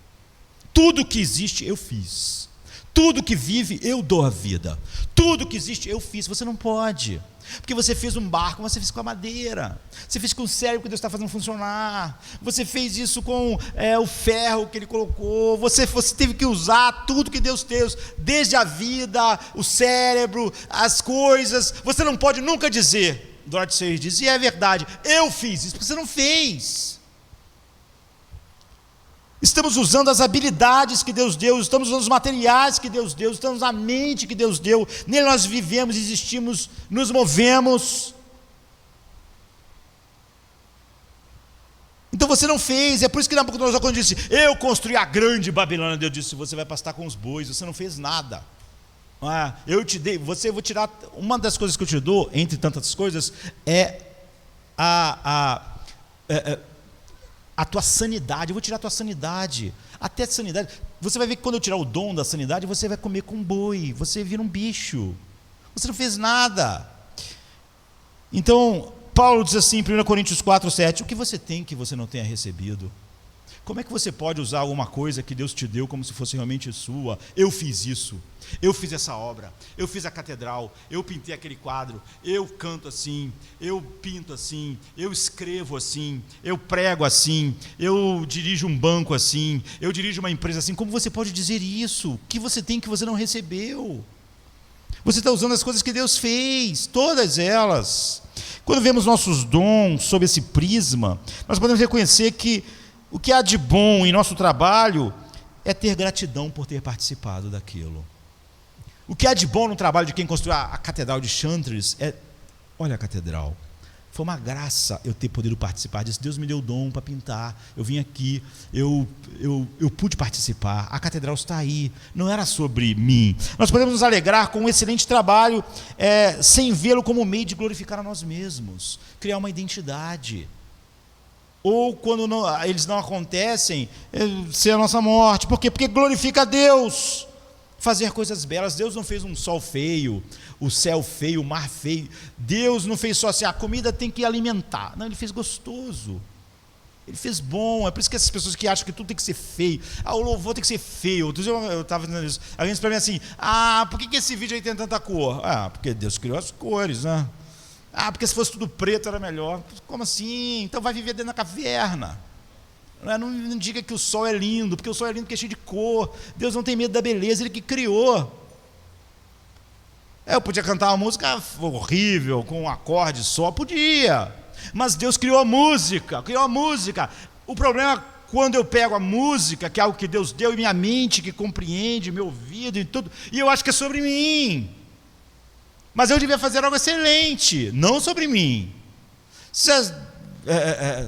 Tudo que existe, eu fiz. Tudo que vive, eu dou a vida. Tudo que existe, eu fiz. Você não pode. Porque você fez um barco, você fez com a madeira. Você fez com o cérebro que Deus está fazendo funcionar. Você fez isso com o ferro que Ele colocou. Você teve que usar tudo que Deus deu, desde a vida, o cérebro, as coisas. Você não pode nunca dizer, durante 6 dias, e é verdade, eu fiz isso, porque você não fez. Estamos usando as habilidades que Deus deu, estamos usando os materiais que Deus deu, estamos usando a mente que Deus deu, nele nós vivemos, existimos, nos movemos. Então você não fez, é por isso que Nabucodonosor, quando disse, eu construí a grande Babilônia, Deus disse, você vai pastar com os bois, você não fez nada. Eu te dei, vou tirar, uma das coisas que eu te dou, entre tantas coisas, é a tua sanidade. Eu vou tirar a tua sanidade, até a sanidade. Você vai ver que quando eu tirar o dom da sanidade, você vai comer com boi, você vira um bicho, você não fez nada. Então, Paulo diz assim, 1 Coríntios 4:7, o que você tem que você não tenha recebido? Como é que você pode usar alguma coisa que Deus te deu como se fosse realmente sua? Eu fiz isso, eu fiz essa obra, eu fiz a catedral, eu pintei aquele quadro, eu canto assim, eu pinto assim, eu escrevo assim, eu prego assim, eu dirijo um banco assim, eu dirijo uma empresa assim. Como você pode dizer isso? O que você tem que você não recebeu? Você está usando as coisas que Deus fez, todas elas. Quando vemos nossos dons sob esse prisma, nós podemos reconhecer que o que há de bom em nosso trabalho é ter gratidão por ter participado daquilo. O que há de bom no trabalho de quem construiu a Catedral de Chartres é, olha a catedral, foi uma graça eu ter podido participar disso. Deus me deu o dom para pintar, eu vim aqui, eu pude participar, a catedral está aí, não era sobre mim. Nós podemos nos alegrar com um excelente trabalho, sem vê-lo como meio de glorificar a nós mesmos, criar uma identidade. Ou quando eles não acontecem, ser a nossa morte. Por quê? Porque glorifica a Deus. Fazer coisas belas. Deus não fez um sol feio, o céu feio, o mar feio. Deus não fez só assim, a comida tem que alimentar. Não, Ele fez gostoso. Ele fez bom. É por isso que essas pessoas que acham que tudo tem que ser feio, o louvor tem que ser feio. Outro dia eu estava dizendo isso. Alguém disse para mim assim, por que esse vídeo aí tem tanta cor? Porque Deus criou as cores, né? Porque se fosse tudo preto era melhor. Como assim? Então vai viver dentro da caverna. Não diga que o sol é lindo, porque o sol é lindo porque é cheio de cor. Deus não tem medo da beleza, Ele que criou. Eu podia cantar uma música horrível, com um acorde só, podia. Mas Deus criou a música. O problema é quando eu pego a música, que é algo que Deus deu, e minha mente que compreende, meu ouvido e tudo, e eu acho que é sobre mim. Mas eu devia fazer algo excelente, não sobre mim,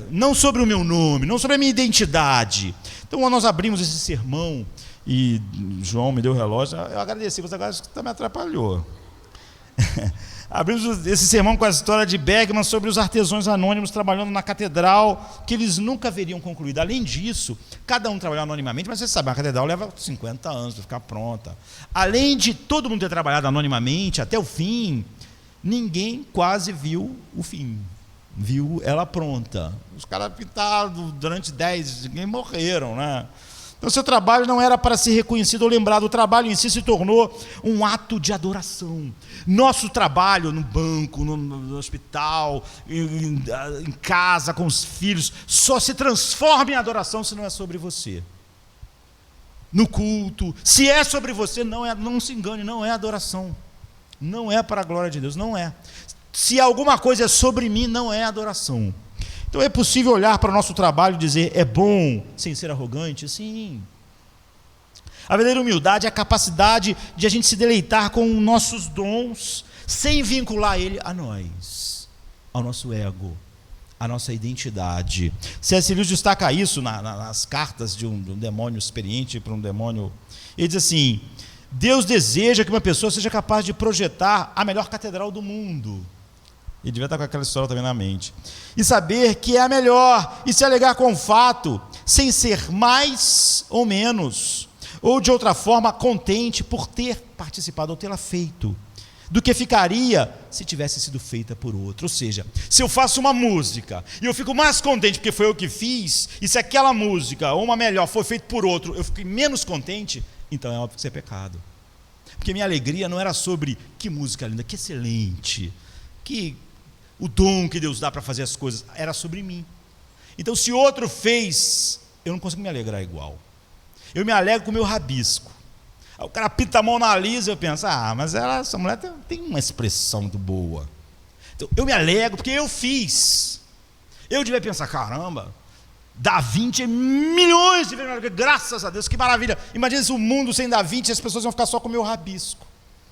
não sobre o meu nome, não sobre a minha identidade. Então, quando nós abrimos esse sermão, e João me deu o relógio, eu agradeci, mas agora acho que me atrapalhou. Abrimos esse sermão com a história de Bergman sobre os artesãos anônimos trabalhando na catedral, que eles nunca veriam concluído. Além disso, cada um trabalhou anonimamente, mas você sabe, a catedral leva 50 anos para ficar pronta. Além de todo mundo ter trabalhado anonimamente até o fim, ninguém quase viu o fim, viu ela pronta. Os caras pintaram durante 10, ninguém morreram, né? Então, seu trabalho não era para ser reconhecido ou lembrado, o trabalho em si se tornou um ato de adoração. Nosso trabalho no banco, no hospital, em casa, com os filhos, só se transforma em adoração se não é sobre você. No culto, se é sobre você, não se engane, não é adoração. Não é para a glória de Deus, não é. Se alguma coisa é sobre mim, não é adoração. Então é possível olhar para o nosso trabalho e dizer, é bom, sem ser arrogante? Sim. A verdadeira humildade é a capacidade de a gente se deleitar com nossos dons, sem vincular ele a nós, ao nosso ego, à nossa identidade. C.S. Lewis destaca isso nas cartas de um demônio experiente para um demônio. Ele diz assim, Deus deseja que uma pessoa seja capaz de projetar a melhor catedral do mundo. Ele devia estar com aquela história também na mente. E saber que é a melhor, e se alegar com o fato, sem ser mais ou menos, ou de outra forma contente por ter participado ou tê-la feito. do que ficaria se tivesse sido feita por outro. Ou seja, se eu faço uma música e eu fico mais contente porque foi eu que fiz, e se aquela música, ou uma melhor, foi feita por outro, eu fiquei menos contente, então é óbvio que isso é pecado. Porque minha alegria não era sobre que música linda, que excelente, que o dom que Deus dá para fazer as coisas, era sobre mim. Então, se outro fez, eu não consigo me alegrar igual. Eu me alegro com o meu rabisco. Aí o cara pinta a Mona Lisa e eu penso, mas essa mulher tem uma expressão muito boa. Então, eu me alegro porque eu fiz. Eu devia pensar, caramba, Da Vinci é milhões de vezes, graças a Deus, que maravilha. Imagina se o mundo sem Da Vinci, as pessoas iam ficar só com o meu rabisco.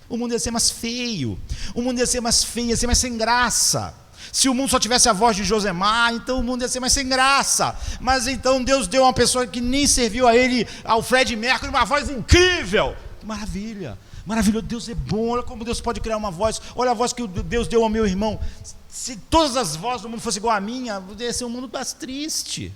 O mundo ia ser mais feio, o mundo ia ser mais feio, ia ser mais sem graça. Se o mundo só tivesse a voz de Josemar, então o mundo ia ser mais sem graça. Mas então Deus deu uma pessoa que nem serviu a ele, ao Fred Mercury, uma voz incrível. Que maravilha, maravilhoso, Deus é bom, olha como Deus pode criar uma voz. Olha a voz que Deus deu ao meu irmão. Se todas as vozes do mundo fossem igual à minha, ia ser um mundo mais triste.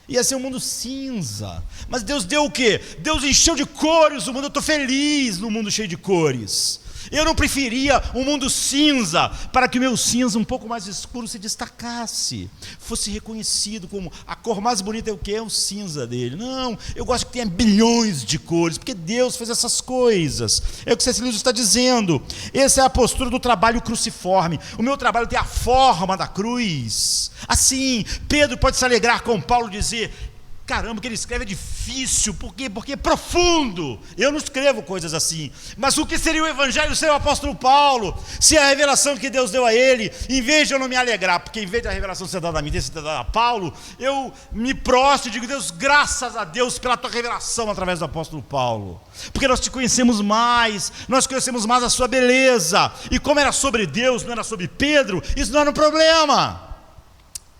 Ia ser um mundo cinza. Mas Deus deu o quê? Deus encheu de cores o mundo. Eu estou feliz no mundo cheio de cores. Eu não preferia um mundo cinza, para que o meu cinza um pouco mais escuro se destacasse, fosse reconhecido como a cor mais bonita. É o que? É o cinza dele. Não, eu gosto que tenha bilhões de cores, porque Deus fez essas coisas. É o que C.S. Lewis está dizendo. Essa é a postura do trabalho cruciforme. O meu trabalho tem a forma da cruz. Assim, Pedro pode se alegrar com Paulo e dizer: caramba, o que ele escreve é difícil, por quê? Porque é profundo. Eu não escrevo coisas assim. Mas o que seria o evangelho sem o apóstolo Paulo? Se a revelação que Deus deu a ele, em vez de eu não me alegrar, porque em vez da revelação ser dada a mim, ter sido dada a Paulo, eu me prostro e digo: Deus, graças a Deus pela tua revelação através do apóstolo Paulo. Porque nós te conhecemos mais, nós conhecemos mais a sua beleza. E como era sobre Deus, não era sobre Pedro, isso não era um problema.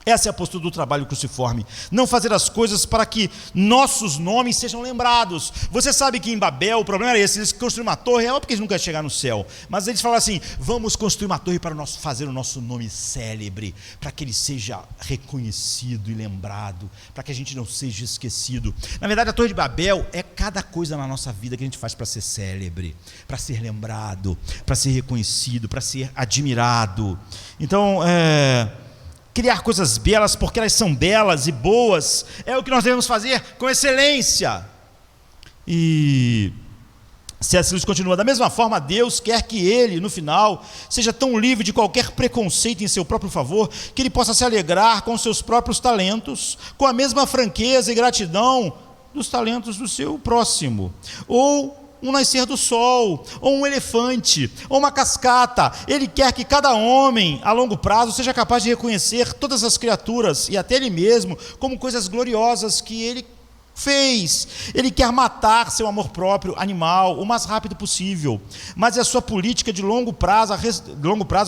Essa é a postura do trabalho cruciforme. Não fazer as coisas para que nossos nomes sejam lembrados. Você sabe que em Babel o problema era esse: eles construíram uma torre, é óbvio que eles nunca iam chegar no céu, mas eles falaram assim: vamos construir uma torre para fazer o nosso nome célebre, para que ele seja reconhecido e lembrado, para que a gente não seja esquecido. Na verdade, a torre de Babel é cada coisa na nossa vida que a gente faz para ser célebre, para ser lembrado, para ser reconhecido, para ser admirado. Então, criar coisas belas porque elas são belas e boas é o que nós devemos fazer com excelência. E C.S. Lewis continua: da mesma forma, Deus quer que ele, no final, seja tão livre de qualquer preconceito em seu próprio favor, que ele possa se alegrar com seus próprios talentos, com a mesma franqueza e gratidão dos talentos do seu próximo. Ou um nascer do sol, ou um elefante, ou uma cascata. Ele quer que cada homem, a longo prazo, seja capaz de reconhecer todas as criaturas, e até ele mesmo, como coisas gloriosas que ele fez. Ele quer matar seu amor próprio animal o mais rápido possível, mas é a sua política de longo prazo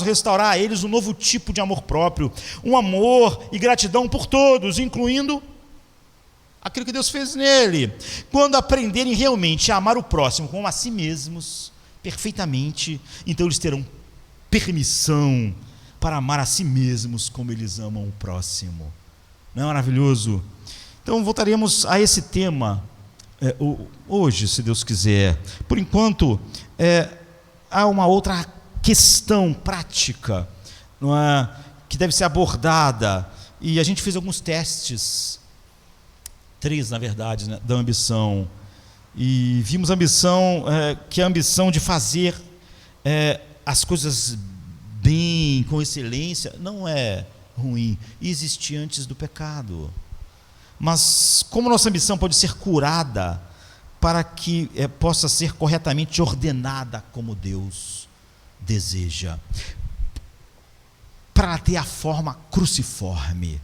restaurar a eles um novo tipo de amor próprio, um amor e gratidão por todos, incluindo aquilo que Deus fez nele. Quando aprenderem realmente a amar o próximo como a si mesmos, perfeitamente, então eles terão permissão para amar a si mesmos como eles amam o próximo. Não é maravilhoso? Então voltaremos a esse tema hoje, se Deus quiser. Por enquanto, há uma outra questão prática, não é, que deve ser abordada, e a gente fez alguns testes, 3 na verdade, né, da ambição, e vimos a ambição, que é a ambição de fazer as coisas bem, com excelência, não é ruim, e existia antes do pecado. Mas como nossa ambição pode ser curada para que possa ser corretamente ordenada como Deus deseja, para ter a forma cruciforme.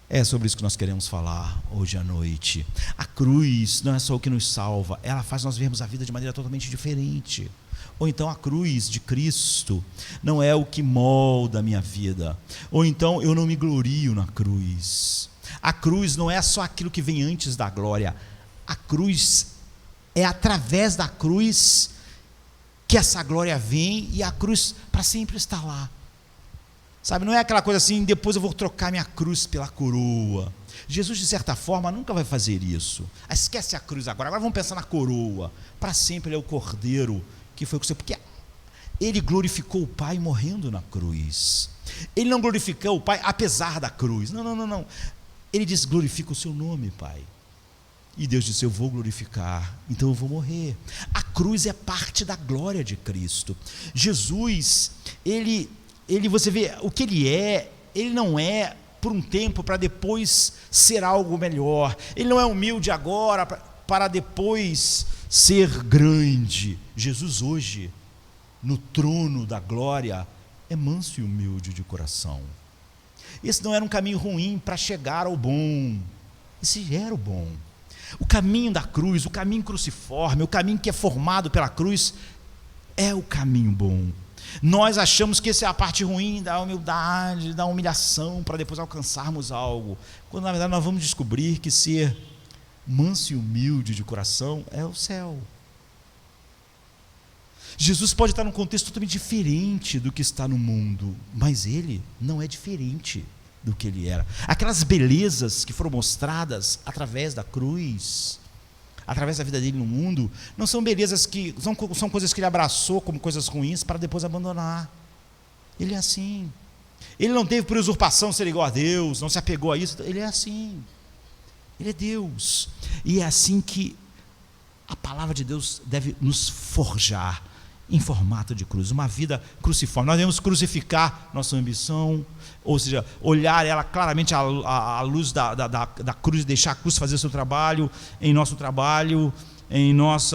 É sobre isso que nós queremos falar hoje à noite. A cruz não é só o que nos salva, ela faz nós vermos a vida de maneira totalmente diferente. Ou então a cruz de Cristo não é o que molda a minha vida. Ou então eu não me glorio na cruz. A cruz não é só aquilo que vem antes da glória. A cruz é através da cruz que essa glória vem, e a cruz para sempre está lá. Sabe, não é aquela coisa assim: depois eu vou trocar minha cruz pela coroa. Jesus, de certa forma, nunca vai fazer isso. Esquece a cruz agora vamos pensar na coroa. Para sempre ele é o cordeiro que foi com você, porque Ele glorificou o Pai morrendo na cruz. Ele não glorificou o Pai apesar da cruz. Não. Ele disse: glorifica o seu nome, Pai. E Deus disse: eu vou glorificar, então eu vou morrer. A cruz é parte da glória de Cristo. Jesus, ele você vê o que ele não é por um tempo para depois ser algo melhor. Ele não é humilde agora para depois ser grande. Jesus hoje, no trono da glória, é manso e humilde de coração. Esse não era um caminho ruim para chegar ao bom. Esse era o bom. O caminho da cruz, o caminho cruciforme, o caminho que é formado pela cruz, é o caminho bom. Nós achamos que essa é a parte ruim da humildade, da humilhação, para depois alcançarmos algo, quando na verdade nós vamos descobrir que ser manso e humilde de coração é o céu. Jesus pode estar num contexto totalmente diferente do que está no mundo, mas ele não é diferente do que ele era. Aquelas belezas que foram mostradas através da cruz, através da vida dele no mundo, não são belezas que são coisas que ele abraçou como coisas ruins para depois abandonar. Ele é assim. Ele não teve por usurpação ser igual a Deus, não se apegou a isso. Ele é assim. Ele é Deus. E é assim que a palavra de Deus deve nos forjar, em formato de cruz, uma vida cruciforme. Nós devemos crucificar nossa ambição, ou seja, olhar ela claramente à luz da cruz, e deixar a cruz fazer o seu trabalho, em nosso trabalho, em nosso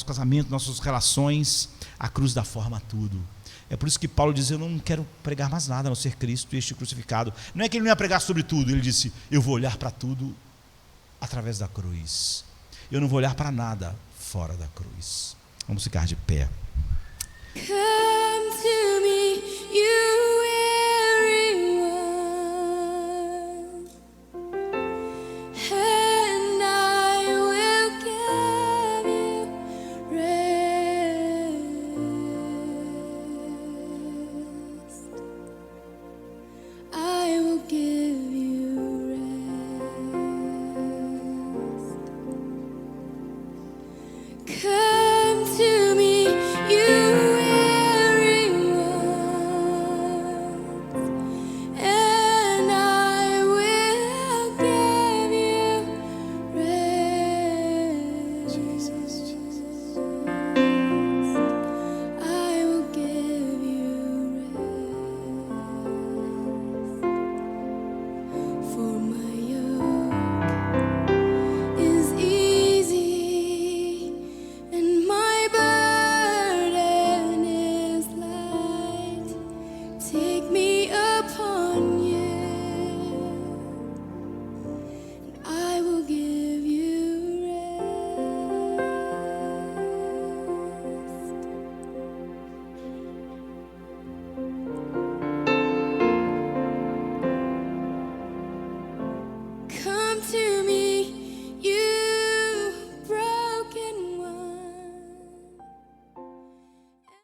casamento, nossas relações. A cruz dá forma a tudo. É por isso que Paulo diz: eu não quero pregar mais nada a não ser Cristo e este crucificado. Não é que ele não ia pregar sobre tudo, ele disse: eu vou olhar para tudo através da cruz. Eu não vou olhar para nada fora da cruz. Vamos ficar de pé.